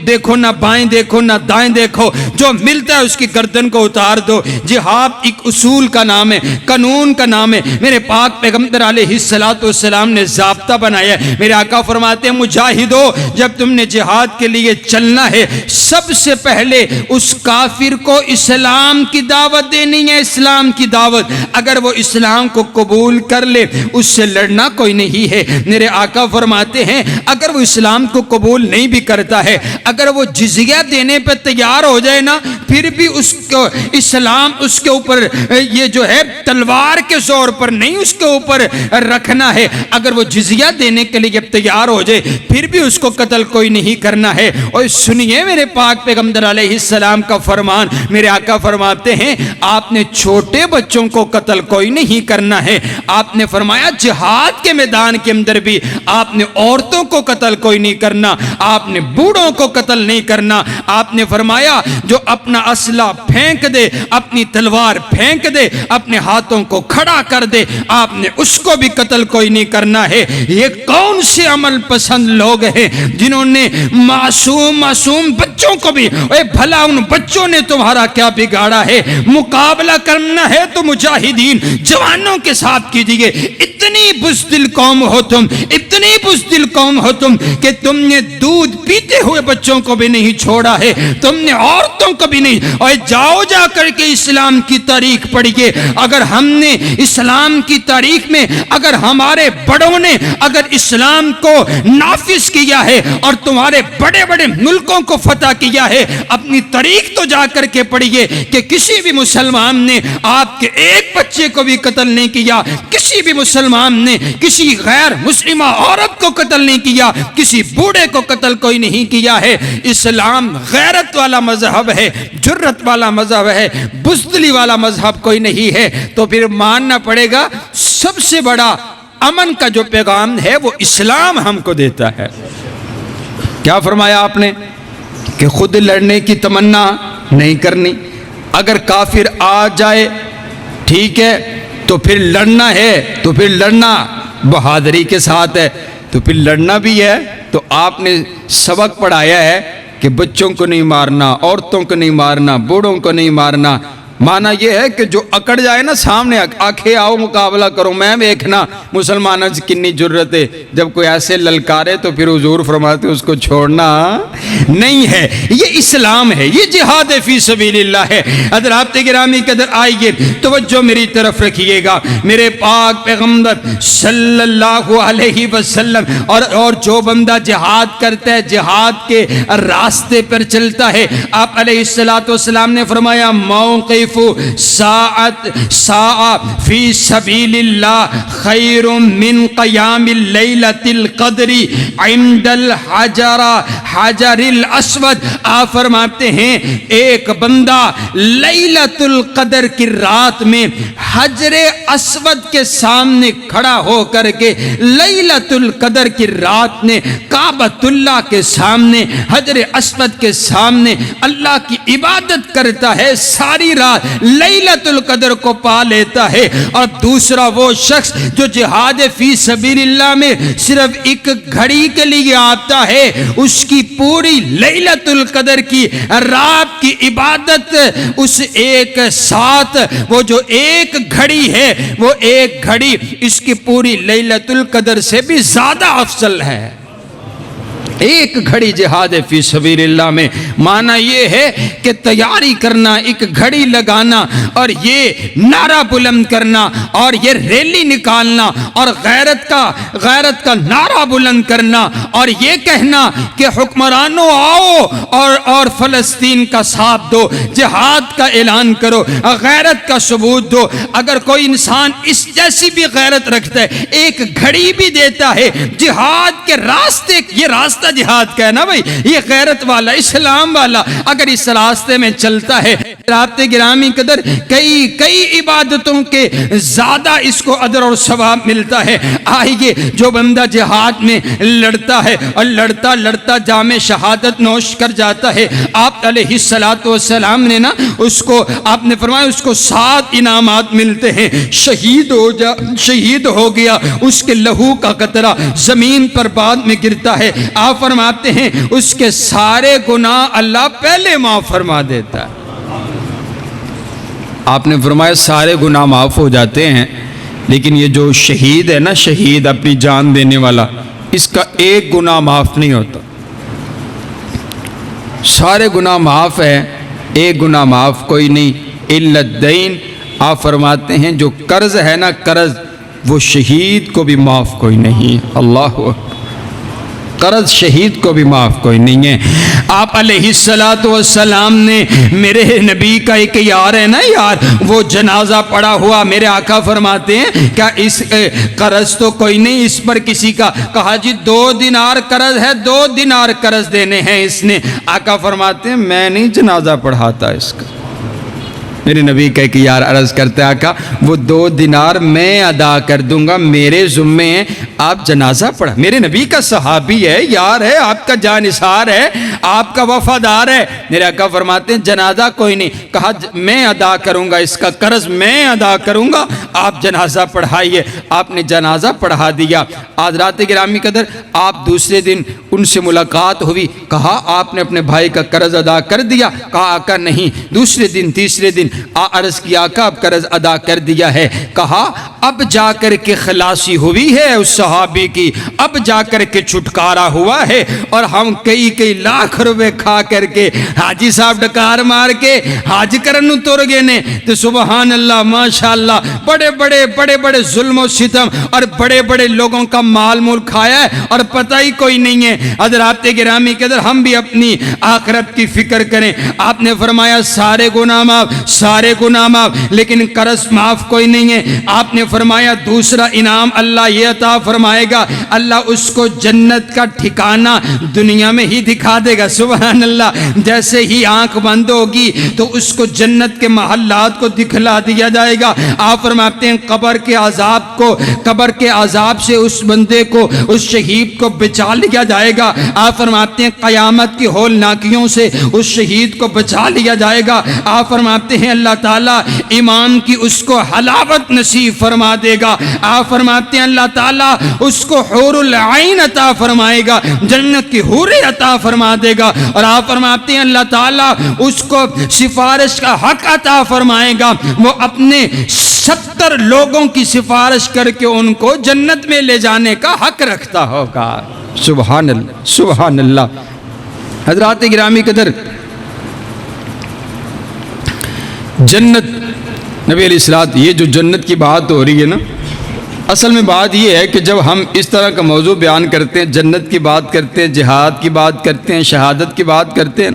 دیکھو، نہ بائیں دیکھو، نہ دائیں دیکھو، جو ملتا ہے اس کی گردن کو اتار دو. جہاد ایک اصول کا نام ہے, قانون کا نام ہے. میرے پاک پیغمبر علیہ السلام نے ضابطہ بنایا ہے. میرے آقا فرماتے ہیں مجاہدو, جب تم نے جہاد کے لیے چلنا ہے سب سے پہلے اس کافر کو اسلام کی دعوت دینی ہے, اسلام کی دعوت. اگر وہ اسلام کو قبول کر لے اس سے لڑنا کوئی نہیں ہے. میرے آقا فرماتے ہیں اگر وہ اسلام کو قبول نہیں بھی کرتا ہے, اگر وہ جزیہ دینے پہ تیار ہو جائے نا, پھر بھی اس کو اسلام اس کے اوپر یہ جو ہے تلوار کے زور پر نہیں اس کے اوپر رکھنا ہے. اگر وہ جزیہ دینے کے لیے تیار ہو جائے پھر بھی اس کو قتل کوئی نہیں کرنا ہے. اور سنیے میرے پاک پیغمبر علیہ السلام کا فرمان. میرے آقا فرماتے ہیں آپ نے چھوٹے بچوں کو قتل کوئی نہیں کرنا ہے. آپ نے فرمایا جہاد کے میدان کے اندر بھی آپ نے عورتوں کو قتل کوئی نہیں کرنا, آپ نے بوڑھوں کو قتل نہیں کرنا. آپ نے فرمایا جو اپنا اسلحہ پھینک دے, اپنی تلوار پھینک دے, اپنے ہاتھوں کو کھڑا کر دے, آپ نے اس کو بھی قتل کوئی نہیں کرنا ہے. یہ کون سے عمل پسند لوگ ہیں جنہوں نے معصوم بچوں کو بھی, اے بھلا ان بچوں نے تمہارا کیا بگاڑا ہے؟ مقابلہ کرنا ہے تو مجاہدین جوانوں کے ساتھ کیجئے. اتنی بزدل قوم ہو تم, اتنی بزدل قوم ہو تم کہ تم نے دودھ پیتے ہوئے بچوں کو بھی نہیں چھوڑا ہے, تم نے عورتوں کو بھی نہیں. اور جاؤ جا کر کے اسلام کی تاریخ پڑھیے. اگر ہم نے اسلام کی تاریخ میں اگر ہمارے بڑوں نے اگر اسلام کو نافذ کیا ہے اور تمہارے بڑے بڑے ملکوں کو فتح کیا ہے, اپنی تاریخ تو جا کر کے پڑھیے کہ کسی بھی مسلمان نے آپ کے ایک بچے کو بھی قتل نہیں کیا, کسی بھی مسلمان نے کسی غیر مسلمہ عورت کو قتل نہیں کیا, کسی بوڑھے کو قتل کوئی نہیں کیا ہے. اسلام غیرت والا مذہب ہے, جرت والا مذہب ہے, بزدلی والا مذہب کوئی نہیں ہے. تو پھر ماننا پڑے گا سب سے بڑا امن کا جو پیغام ہے وہ اسلام ہم کو دیتا ہے. کیا فرمایا آپ نے کہ خود لڑنے کی تمنا نہیں کرنی. اگر کافر آ جائے ٹھیک ہے تو پھر لڑنا ہے, تو پھر لڑنا بہادری کے ساتھ ہے, تو پھر لڑنا بھی ہے. تو آپ نے سبق پڑھایا ہے کہ بچوں کو نہیں مارنا, عورتوں کو نہیں مارنا, بوڑھوں کو نہیں مارنا. مانا یہ ہے کہ جو اکڑ جائے نا سامنے, آنکھیں آؤ مقابلہ کرو, میں دیکھنا مسلمانوں سے کتنی جرت ہے. جب کوئی ایسے للکارے تو پھر حضور فرماتے اس کو چھوڑنا نہیں ہے. یہ اسلام ہے, یہ جہاد فی سبیل اللہ ہے. حضرات گرامی قدر آئیے توجہ میری طرف رکھیے گا. میرے پاک پیغمبر صلی اللہ علیہ وسلم اور جو بندہ جہاد کرتا ہے, جہاد کے راستے پر چلتا ہے, آپ علیہ السلام نے فرمایا موقف ساعت فی سبیل اللہ خیر من قیام اللیلۃ القدر عند حجر الاسود. آپ فرماتے ہیں ایک بندہ لیلۃ القدر کی رات میں حجر اسود کے سامنے کھڑا ہو کر کے, لیلۃ القدر کی رات میں کعبۃ اللہ کے سامنے حجر اسود کے سامنے اللہ کی عبادت کرتا ہے, ساری رات لیلۃ القدر کو پا لیتا ہے. اور دوسرا وہ شخص جو جہاد فی سبیل اللہ میں صرف ایک گھڑی کے لیے آتا ہے, اس کی پوری لیلۃ القدر کی رات کی عبادت اس ایک ساتھ, وہ جو ایک گھڑی ہے وہ ایک گھڑی اس کی پوری لیلۃ القدر سے بھی زیادہ افضل ہے. ایک گھڑی جہاد فی سبیل اللہ میں معنی یہ ہے کہ تیاری کرنا, ایک گھڑی لگانا اور یہ نعرہ بلند کرنا اور یہ ریلی نکالنا اور غیرت کا نعرہ بلند کرنا اور یہ کہنا کہ حکمرانوں آؤ اور فلسطین کا ساتھ دو, جہاد کا اعلان کرو, غیرت کا ثبوت دو. اگر کوئی انسان اس جیسی بھی غیرت رکھتا ہے, ایک گھڑی بھی دیتا ہے جہاد کے راستے, یہ راستہ جہاد کا ہے نا بھائی, یہ غیرت والا اسلام والا اگر اس راستے میں چلتا ہے, رابطے گرامی قدر کئی عبادتوں کے زیادہ اس کو اجر اور ثواب ملتا ہے. آئیے جو بندہ جہاد میں لڑتا ہے اور لڑتا جام شہادت نوش کر جاتا ہے, آپ علیہ السلام نے نا اس کو آپ نے فرمایا اس کو 7 انعامات ملتے ہیں. شہید ہو گیا, اس کے لہو کا قطرہ زمین پر بعد میں گرتا ہے, آپ فرماتے ہیں اس کے سارے گناہ اللہ پہلے معاف فرما دیتا ہے. آپ نے فرمایا سارے گناہ معاف ہو جاتے ہیں، لیکن یہ جو شہید ہے نا، شہید اپنی جان دینے والا، اس کا ایک گناہ معاف نہیں ہوتا۔ سارے گناہ معاف ہے، ایک گناہ معاف کوئی نہیں، الا الدین۔ آپ فرماتے ہیں جو قرض ہے نا، قرض، وہ شہید کو بھی معاف کوئی نہیں۔ اللہ اکبر، قرض شہید کو بھی معاف کوئی نہیں ہے۔ آپ علیہ السلام نے میرے نبی کا ایک یار ہے نا، یار، وہ جنازہ پڑا ہوا، میرے آقا فرماتے ہیں کیا اس قرض تو کوئی نہیں اس پر کسی کا؟ کہا جی 2 دینار قرض ہے، 2 دینار قرض دینے ہیں اس نے۔ آقا فرماتے ہیں میں نہیں جنازہ پڑھاتا اس کا۔ میرے نبی کا ایک یار عرض کرتے ہیں آقا وہ 2 دینار میں ادا کر دوں گا، میرے ذمے ہیں، آپ جنازہ پڑھا۔ میرے نبی کا صحابی ہے، یار ہے، آپ کا جانثار ہے، آپ کا وفادار ہے۔ میرے آقا فرماتے ہیں جنازہ کوئی نہیں، کہا میں ادا کروں گا، اس کا قرض میں ادا کروں گا، آپ جنازہ پڑھائیے۔ آپ نے جنازہ پڑھا دیا۔ حضرات گرامی قدر، آپ دوسرے دن ان سے ملاقات ہوئی، کہا آپ نے اپنے بھائی کا قرض ادا کر دیا؟ کہا آقا نہیں۔ دوسرے دن، تیسرے دن عرض کیا آقا اب قرض ادا کر دیا ہے؟ کہا اب جا کر کے خلاصی ہوئی ہے اس صحابی کی، اب جا کر کے چھٹکارا ہوا ہے، اور ہم کئی لاکھ روپے کھا کر کے حاجی صاحب ڈکار مار کے حاج کرن تر گئے نے۔ تو سبحان اللہ، ماشاءاللہ، بڑے ظلم و ستم اور بڑے لوگوں کا مال مول کھایا ہے اور پتہ ہی کوئی نہیں ہے۔ حضرات گرامی کے اندر ہم بھی اپنی آخرت کی فکر کریں۔ آپ نے فرمایا سارے گناہ معاف، سارے گناہ معاف، لیکن قرض معاف کوئی نہیں ہے۔ آپ نے فرمایا دوسرا انعام اللہ یہ عطا فرمائے گا، اللہ اس کو جنت کا ٹھکانہ دنیا میں ہی دکھا دے گا۔ سبحان اللہ، جیسے ہی آنکھ بند ہوگی تو اس کو جنت کے محلات کو دکھلا دیا جائے گا۔ آپ فرماتے ہیں قبر کے عذاب سے اس بندے کو، اس شہید کو بچا لیا جائے گا۔ آپ فرماتے ہیں قیامت کی ہولناکیوں سے اس شہید کو بچا لیا جائے گا۔ آپ فرماتے ہیں اللہ تعالیٰ ایمان کی اس کو حلاوت نصیب فرما دے گا۔ آپ فرماتے ہیں اللہ تعالیٰ اس کو حور العین عطا فرمائے گا، جنت کی حوریں عطا فرما دے گا۔ اور آپ فرماتے ہیں اللہ تعالیٰ اس کو سفارش کا حق عطا فرمائے گا، وہ اپنے 70 لوگوں کی سفارش کر کے ان کو جنت میں لے جانے کا حق رکھتا ہوگا۔ سبحان اللہ، سبحان اللہ۔ حضرات گرامی قدر، جنت، نبی علیہ الصلوۃ، یہ جو جنت کی بات ہو رہی ہے نا، اصل میں بات یہ ہے کہ جب ہم اس طرح کا موضوع بیان کرتے ہیں، جنت کی بات کرتے ہیں، جہاد کی بات کرتے ہیں، شہادت کی بات کرتے ہیں،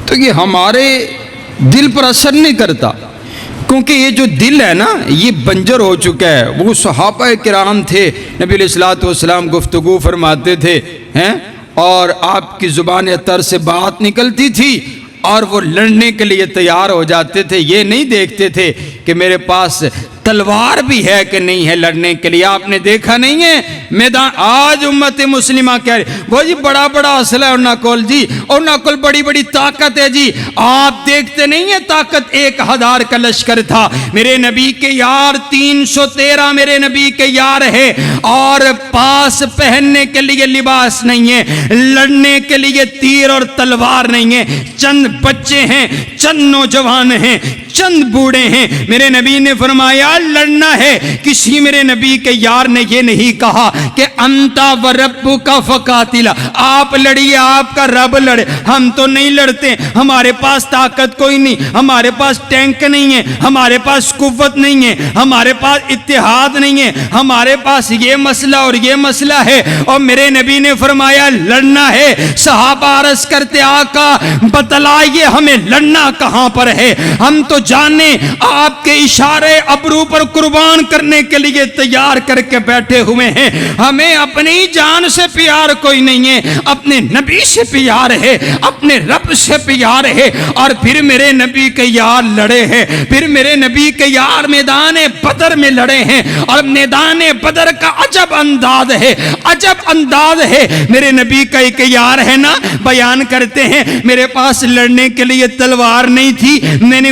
تو یہ ہمارے دل پر اثر نہیں کرتا، کیونکہ یہ جو دل ہے نا یہ بنجر ہو چکا ہے۔ وہ صحابہ کرام تھے، نبی علیہ الصلوۃ والسلام گفتگو فرماتے تھے اور آپ کی زبان اطہر سے بات نکلتی تھی اور وہ لڑنے کے لیے تیار ہو جاتے تھے، یہ نہیں دیکھتے تھے کہ میرے پاس تلوار بھی ہے کہ نہیں ہے لڑنے کے لیے۔ آپ نے دیکھا نہیں ہے میدان آج امت مسلمہ کہہ رہی وہ جی بڑا اسلحہ ہے انہاں کول جی، انہاں کول بڑی طاقت ہے جی۔ آپ دیکھتے نہیں ہیں طاقت 1000 کا لشکر تھا، میرے نبی کے یار 313 میرے نبی کے یار ہے، اور پاس پہننے کے لیے لباس نہیں ہے، لڑنے کے لیے تیر اور تلوار نہیں ہے، چند بچے ہیں، چند نوجوان ہیں، چند بوڑھے ہیں۔ میرے نبی نے فرمایا لڑنا ہے، کسی میرے نبی کے یار نے یہ نہیں کہا کہ انتا و ربک فقاتلا، آپ لڑیے، آپ کا رب لڑے، ہم تو نہیں لڑتے، ہمارے پاس طاقت کوئی نہیں، ہمارے پاس ٹینک نہیں ہے، ہمارے پاس قوت نہیں ہے، ہمارے پاس اتحاد نہیں ہے، ہمارے پاس یہ مسئلہ اور یہ مسئلہ ہے۔ اور میرے نبی نے فرمایا لڑنا ہے۔ صحابہ عرض کرتے آقا بتلائیے ہمیں لڑنا کہاں پر ہے، ہم تو جانے آپ کے اشارے ابرو پر قربان کرنے کے لیے تیار کر کے بیٹھے ہوئے ہیں، ہمیں اپنی جان سے پیار کوئی نہیں ہے، اپنے نبی سے پیار ہے، اپنے رب سے پیار ہے۔ اور پھر میرے نبی کے یار لڑے ہیں، پھر میرے نبی کے یار میدان بدر میں لڑے ہیں، اور میدان بدر کا عجب انداز ہے، عجب انداز ہے۔ میرے نبی کا ایک یار ہے نا، بیان کرتے ہیں میرے پاس لڑنے کے لیے تلوار نہیں تھی، میں نے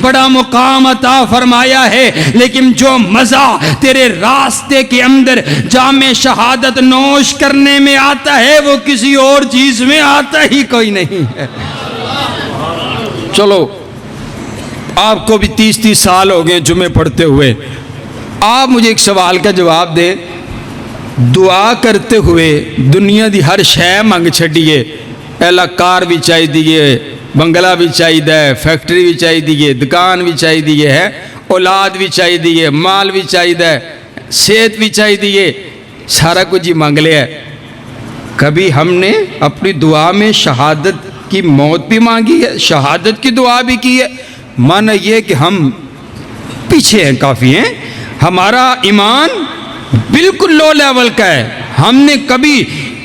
بڑا مقام عطا فرمایا ہے, لیکن جو مزہ تیرے راستے کے اندر جام شہادت نوش کرنے میں آتا ہے وہ کسی اور چیز میں آتا ہی کوئی نہیں ہے. چلو آپ کو بھی 30 سال ہو گئے جمعے پڑھتے ہوئے, آپ مجھے ایک سوال کا جواب دیں, دعا کرتے ہوئے دنیا دی ہر شے منگ چھڈیے, پہلا کار بھی چاہیے, بنگلہ بھی چاہیے, فیکٹری بھی چاہیے, دکان بھی چاہیے ہے, اولاد بھی چاہیے, مال بھی چاہیے, صحت بھی چاہیے, سارا کچھ ہی مانگ لیا ہے. کبھی ہم نے اپنی دعا میں شہادت کی موت بھی مانگی ہے, شہادت کی دعا بھی کی ہے؟ مانا یہ کہ ہم پیچھے ہیں, کافی ہیں, ہمارا ایمان بالکل لو لیول کا ہے, ہم نے کبھی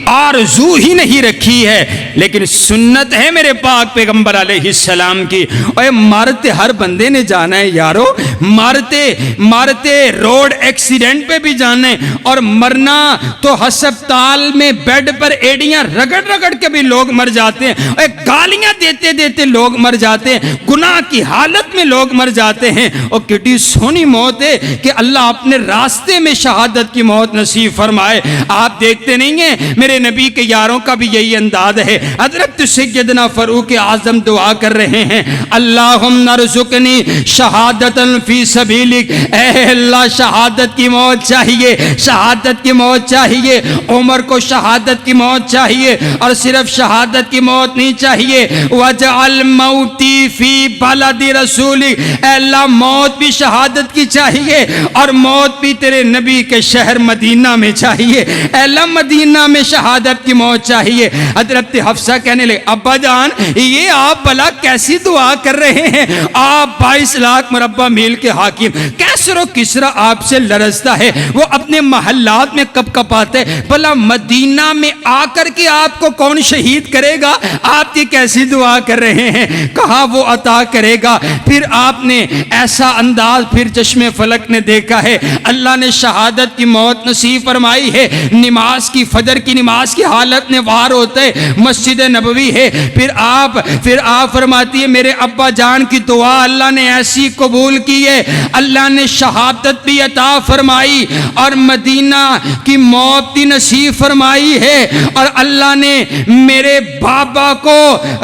آرزو ہی نہیں رکھی ہے. لیکن سنت ہے میرے پاک پیغمبر علیہ السلام کی, اور مارتے ہر بندے نے جانا ہے یارو, مارتے روڈ ایکسیڈنٹ پہ بھی جانا ہے, اور مرنا تو ہسپتال میں بیڈ پر ایڑیاں رگڑ رگڑ کے بھی لوگ مر جاتے ہیں, اور گالیاں دیتے دیتے لوگ مر جاتے ہیں, گناہ کی حالت میں لوگ مر جاتے ہیں. اور کتنی سونی موت ہے کہ اللہ اپنے راستے میں شہادت کی موت نصیب فرمائے. آپ دیکھتے نہیں ہیں میرے نبی کے یاروں کا بھی یہی انداز ہے. حضرت سیدنا فاروق اعظم دعا کر رہے ہیں, اللہم ارزقنی شہادتا فی سبیلک, اے اللہ شہادت کی موت چاہیے, شہادت کی موت چاہیے. عمر کو شہادت کی موت چاہیے, اور صرف شہادت کی موت نہیں چاہیے, وجعل موتی فی بلد رسولک, اے اللہ موت بھی شہادت کی چاہیے, اور موت بھی تیرے نبی کے شہر مدینہ میں چاہیے. اے اللہ مدینہ میں شہادت کی موت چاہیے. حضرت حفصہ کہنے لگے, ابا جان یہ آپ بھلا کیسی دعا کر رہے ہیں, آپ 22 لاکھ مربع میل کے حاکم, کیسر و کسرا آپ سے لرزتا ہے, وہ اپنے محلات میں کب کپاتے, بھلا مدینہ میں آ کر کے آپ کو کون شہید کرے گا, آپ کی کیسی دعا کر رہے ہیں. کہا وہ عطا کرے گا. پھر آپ نے ایسا انداز پھر چشم فلک نے دیکھا ہے, اللہ نے شہادت کی موت نصیب فرمائی ہے. نماز کی, فجر کی نماز کی حالت میں وار ہوتے, مسجد نبوی ہے. پھر آپ فرماتی ہے میرے ابا جان کی دعا اللہ نے ایسی قبول کی ہے, اللہ نے شہادت بھی عطا فرمائی اور مدینہ کی موت بھی نصیب فرمائی ہے, اور اللہ نے میرے بابا کو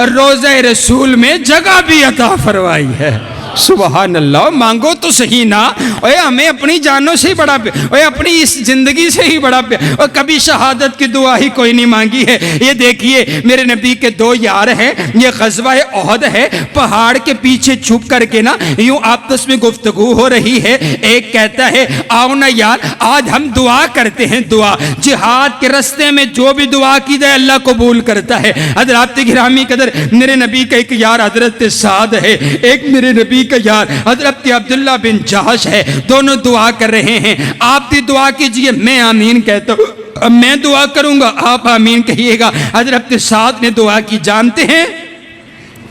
روضہ رسول میں جگہ بھی عطا فرمائی ہے. سبحان اللہ. مانگو تو صحیح نا, اوے ہمیں اپنی جانوں سے ہی بڑا, اوے اپنی اس زندگی سے ہی بڑا, اور کبھی شہادت کی دعا ہی کوئی نہیں مانگی ہے. یہ دیکھیے میرے نبی کے 2 یار ہیں, یہ غزوہ احد ہے, پہاڑ کے پیچھے چھپ کر کے نا یوں آپس میں گفتگو ہو رہی ہے. ایک کہتا ہے آؤ نا یار آج ہم دعا کرتے ہیں, دعا جہاد کے راستے میں جو بھی دعا کی جائے اللہ قبول کرتا ہے. حضرات گرامی قدر, میرے نبی کا ایک یار حضرت سعد ہے, ایک میرے نبی کا یار حضرت عبداللہ بن جہش ہے, دونوں دعا کر رہے ہیں. آپ بھی دعا کیجئے, میں آمین کہتا ہوں, میں دعا کروں گا آپ آمین کہیے گا. حضرت سعد نے دعا کی. جانتے ہیں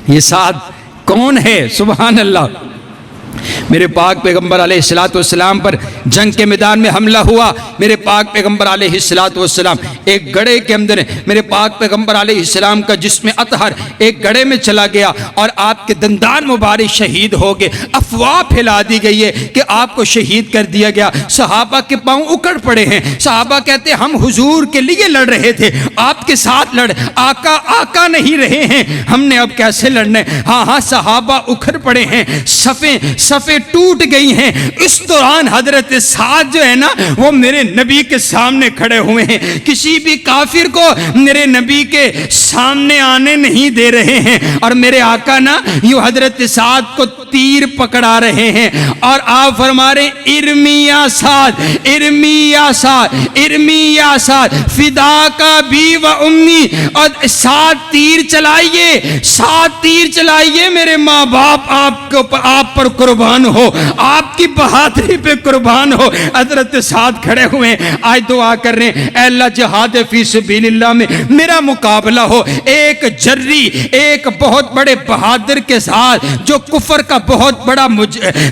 یہ سعد کون ہے؟ سبحان اللہ. میرے پاک پیغمبر علیہ السلام پر جنگ کے میدان میں حملہ ہوا. میرے پاک پیغمبر علیہ السلام ایک گڑھے کے اندر, میرے پاک پیغمبر علیہ السلام کا جسم اطہر ایک گڑھے میں چلا گیا اور آپ کے دندان مبارک شہید ہو گئے. افواہ پھیلا دی گئی ہے کہ آپ کو شہید کر دیا گیا. صحابہ کے پاؤں اکڑ پڑے ہیں. صحابہ کہتے ہیں ہم حضور کے لیے لڑ رہے تھے, آپ کے ساتھ لڑ, آقا نہیں رہے ہیں, ہم نے اب کیسے لڑنا ہے. ہاں صحابہ اکھڑ پڑے ہیں, صفیں ٹوٹ گئی ہیں. اس دوران حضرت سعد جو ہے نا وہ میرے نبی کے سامنے کھڑے ہوئے ہیں, کسی بھی کافر کو میرے نبی کے سامنے آنے نہیں دے رہے ہیں, اور میرے آقا نا یوں حضرت سعد کو تیر پکڑا رہے ہیں, اور آپ فرما رہے ہیں ارمی یا سعد, ارمی یا سعد, ارمی یا سعد, فدا کا بھی و امی, اور سعد تیر چلائیے, سعد تیر چلائیے, میرے ماں باپ آپ پر قربان قربان ہو, آپ کی بہادری پہ قربان ہو. حضرت سعد کھڑے ہوئے آج دعا کر رہے ہیں, اے اللہ جہاد فی سبیل اللہ میں میرا مقابلہ ہو ایک جری, ایک بہت بڑے بہادر کے ساتھ جو کفر کا بہت بڑا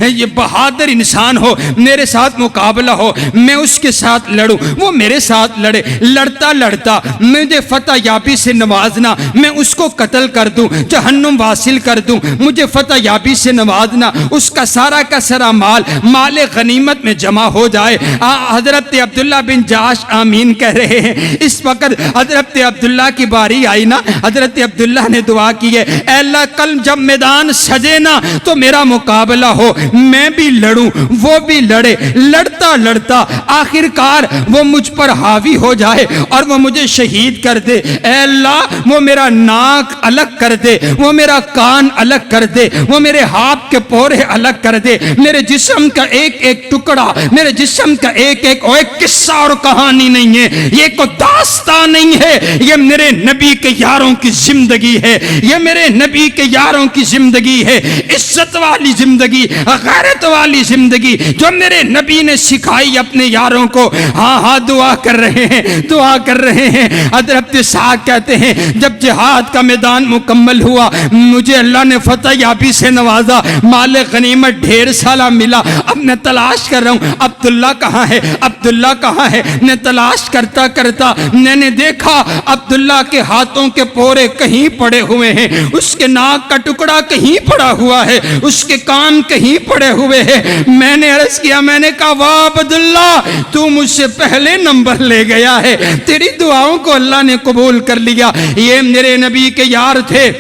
یہ بہادر انسان ہو, میرے ساتھ مقابلہ ہو, میں اس کے ساتھ لڑوں, وہ میرے ساتھ لڑے, لڑتا لڑتا مجھے فتح یابی سے نوازنا, میں اس کو قتل کر دوں, جہنم واصل کر دوں, مجھے فتح یابی سے نوازنا, اس کا سارا مال غنیمت میں جمع ہو جائے. حضرت عبداللہ بن جاش آمین کہہ رہے ہیں. اس وقت حضرت عبداللہ کی باری آئی نا, حضرت عبداللہ نے دعا کی ہے, اے اللہ کل جب میدان سجے نا تو میرا مقابلہ ہو, میں بھی لڑوں وہ بھی لڑے, لڑتا لڑتا آخر کار وہ مجھ پر حاوی ہو جائے اور وہ مجھے شہید کر دے. اے اللہ وہ میرا ناک الگ کر دے, وہ میرا کان الگ کر دے, وہ میرے ہاتھ کے پورے الگ کر دے, میرے جسم کا ایک ایک ٹکڑا, میرے جسم کا ایک ایک قصہ اور کہانی نہیں ہے, یہ کوئی داستان نہیں ہے, یہ میرے نبی کے یاروں کی زندگی ہے, یہ میرے نبی کے یاروں کی زندگی ہے, عزت والی زندگی, غیرت والی زندگی جو میرے نبی نے سکھائی اپنے یاروں کو. ہاں دعا کر رہے ہیں, دعا کر رہے ہیں. حضرت سعد کہتے ہیں جب جہاد کا میدان مکمل ہوا مجھے اللہ نے فتح یابی سے نوازا, مال غنیمت ڈھیر سالہ ملا. اب میں تلاش کر رہا ہوں عبداللہ کہاں ہے, عبداللہ کہاں ہے. میں تلاش کرتا کرتا میں نے دیکھا عبداللہ کے ہاتھوں کے پورے کہیں پڑے ہوئے ہیں, اس کے ناک کا ٹکڑا کہیں پڑا ہوا ہے, اس کے کان کہیں پڑے ہوئے ہیں. میں نے عرض کیا, میں نے کہا واہ عبداللہ تو مجھ سے پہلے نمبر لے گیا ہے, تیری دعاؤں کو اللہ نے قبول کر لیا. یہ میرے نبی کے یار تھے,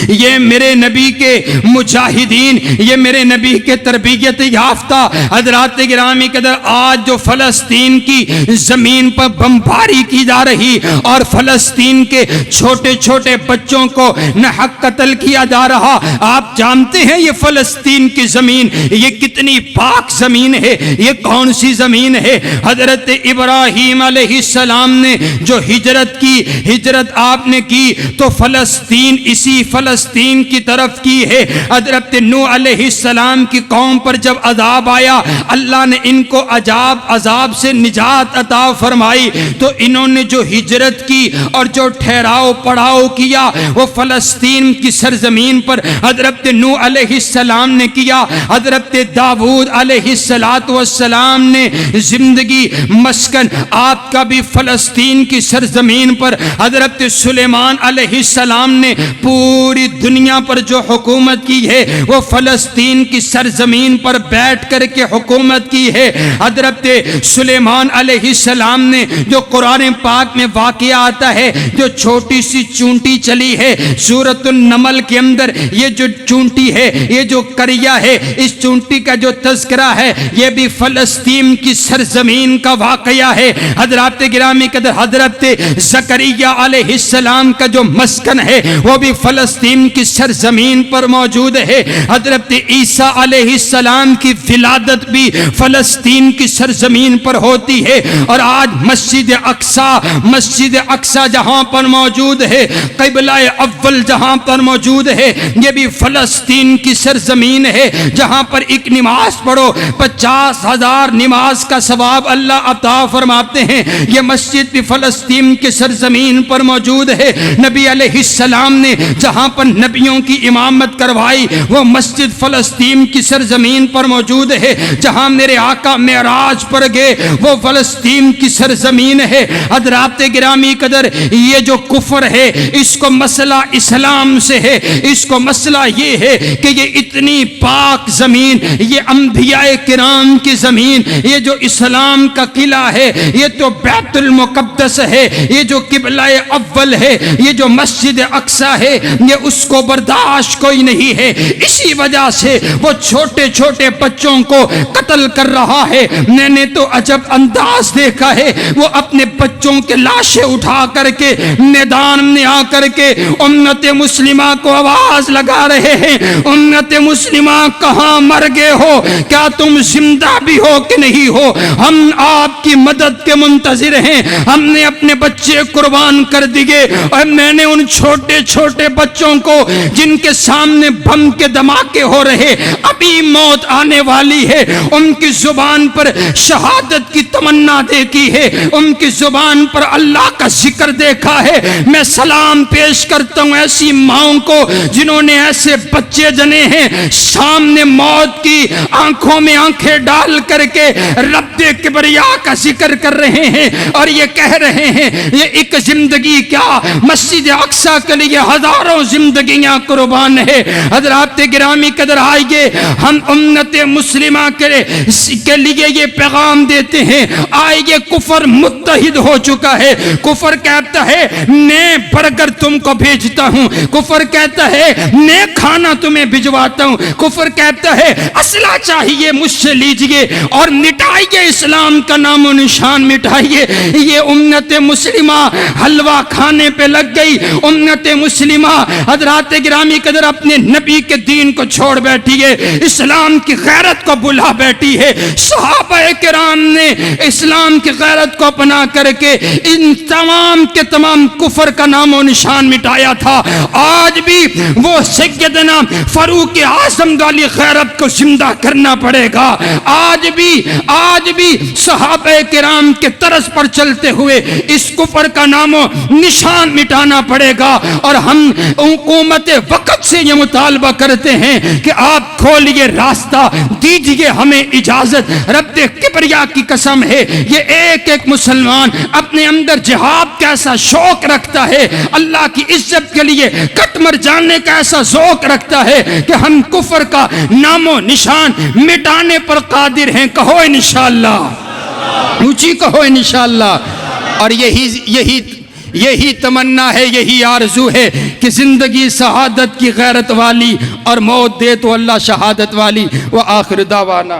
یہ میرے نبی کے مجاہدین, یہ میرے نبی کے تربیت یافتہ. حضرات گرامی قدر آج جو فلسطین کی زمین پر بمباری کی جا رہی اور فلسطین کے چھوٹے چھوٹے بچوں کو ناحق قتل کیا جا رہا, آپ جانتے ہیں یہ فلسطین کی زمین یہ کتنی پاک زمین ہے, یہ کون سی زمین ہے. حضرت ابراہیم علیہ السلام نے جو ہجرت کی, ہجرت آپ نے کی تو فلسطین اسی فلسطین کی طرف کی ہے. حضرت نوح علیہ السلام کی قوم پر جب عذاب آیا اللہ نے ان کو عذاب سے نجات عطا فرمائی, تو انہوں نے جو ہجرت کی اور جو ٹھہراؤ پڑاؤ کیا وہ فلسطین کی سرزمین پر حضرت نوح علیہ السلام نے کیا. حضرت داؤد علیہ السلام نے زندگی مسکن آپ کا بھی فلسطین کی سرزمین پر. حضرت سلیمان علیہ السلام نے پوری دنیا پر جو حکومت کی ہے وہ فلسطین کی سرزمین پر بیٹھ کر کے حکومت کی ہے. حضرت سلیمان علیہ السلام نے جو قرآن پاک میں واقعہ آتا ہے, جو چھوٹی سی چونٹی چلی ہے سورۃ النمل کے اندر, یہ جو چونٹی ہے, یہ جو کریا ہے, اس چونٹی کا جو تذکرہ ہے یہ بھی فلسطین کی سرزمین کا واقعہ ہے. حضرات گرامی قدر حضرت زکریا علیہ السلام کا جو مسکن ہے وہ بھی فلسطین کی سرزمین پر موجود ہے. حضرت عیسیٰ علیہ السلام کی ولادت بھی فلسطین کی سرزمین پر ہوتی ہے. اور آج مسجد اقصی جہاں پر موجود ہے, قبلہ اول جہاں پر موجود ہے, یہ بھی فلسطین کی سرزمین ہے جہاں پر ایک نماز پڑھو 50,000 نماز کا ثواب اللہ عطا فرماتے ہیں. یہ مسجد بھی فلسطین کی سرزمین پر موجود ہے. نبی علیہ السلام نے جہاں پر نبیوں کی امامت کروائی وہ مسجد فلسطین کی سرزمین پر موجود ہے. جہاں میرے آقا معراج پر گئے وہ فلسطین کی سرزمین ہے. حضرات گرامی قدر یہ جو کفر ہے اس کو مسئلہ اسلام سے ہے, اس کو مسئلہ یہ ہے کہ یہ اتنی پاک زمین, یہ انبیاء کرام کی زمین, یہ جو اسلام کا قلعہ ہے, یہ تو بیت المقدس ہے, یہ جو قبلہ اول ہے, یہ جو مسجد اقصی ہے, یہ اس کو برداشت کوئی نہیں ہے. اسی وجہ سے وہ چھوٹے چھوٹے بچوں کو قتل کر رہا ہے۔ میں نے تو عجب انداز دیکھا ہے، وہ اپنے بچوں کے لاشیں اٹھا کر کے میدان میں آ کر کے امت مسلمہ کو آواز لگا رہے ہیں، امت مسلمہ کہاں مر گئے ہو؟ کیا تم زندہ بھی ہو کہ نہیں ہو؟ ہم آپ کی مدد کے منتظر ہیں، ہم نے اپنے بچے قربان کر دیے، اور میں نے ان چھوٹے چھوٹے بچوں کو جن کے سامنے بم کے دھماکے ہو رہے، ابھی موت آنے والی ہے، ان کی زبان پر شہادت کی تمنا دیکھی ہے، ان کی زبان پر اللہ کا ذکر دیکھا ہے۔ میں سلام پیش کرتا ہوں ایسی ماؤں کو جنہوں نے ایسے بچے جنے ہیں، سامنے موت کی آنکھوں میں آنکھیں ڈال کر کے رب کبریا کا ذکر کر رہے ہیں، اور یہ کہہ رہے ہیں یہ ایک زندگی کیا، مسجد اقصیٰ کے لیے ہزاروں زندگیاں قربان ہے۔ حضرات گرامی قدر آئیے، ہم امت مسلمہ کے لیے یہ پیغام دیتے ہیں، آئیے کفر متحد ہو چکا ہے۔ کفر کہتا ہے میں برگر تم کو بھیجتا ہوں، کفر کہتا ہے میں کھانا تمہیں بھجواتا ہوں، کفر کہتا ہے اسلحہ چاہیے مجھ سے لیجئے اور مٹائیے اسلام کا نام و نشان مٹائیے۔ یہ امت مسلمہ حلوہ کھانے پہ لگ گئی، امت مسلمہ حضرات گرامی قدر اپنے نبی کے دین کو چھوڑ بیٹھی ہے، اسلام کی غیرت کو بلا بیٹھی ہے۔ صحابہ کرام نے اسلام کی غیرت کو اپنا کر کے ان تمام کے تمام کفر کا نام و نشان مٹایا تھا۔ آج بھی وہ سیدنا فاروق اعظم والی غیرت کو زندہ کرنا پڑے گا۔ آج بھی صحابہ کرام کے طرز پر چلتے ہوئے اس کفر کا نام و نشان مٹانا پڑے گا، اور ہم حکومت وقت سے یہ مطالبہ کرتے ہیں کہ آپ کھولیے راستہ، دیجئے ہمیں اجازت۔ رب کبریا کی قسم ہے یہ ایک ایک مسلمان اپنے اندر جہاد کا ایسا شوق رکھتا ہے، اللہ کی عزت کے لیے کٹ مر جانے کا ایسا ذوق رکھتا ہے کہ ہم کفر کا نام و نشان مٹانے پر قادر ہیں۔ کہو انشاءاللہ، اونچی کہو انشاءاللہ۔ اور یہی تمنا ہے، یہی آرزو ہے کہ زندگی شہادت کی غیرت والی اور موت دے تو اللہ شہادت والی۔ وآخر دعوانا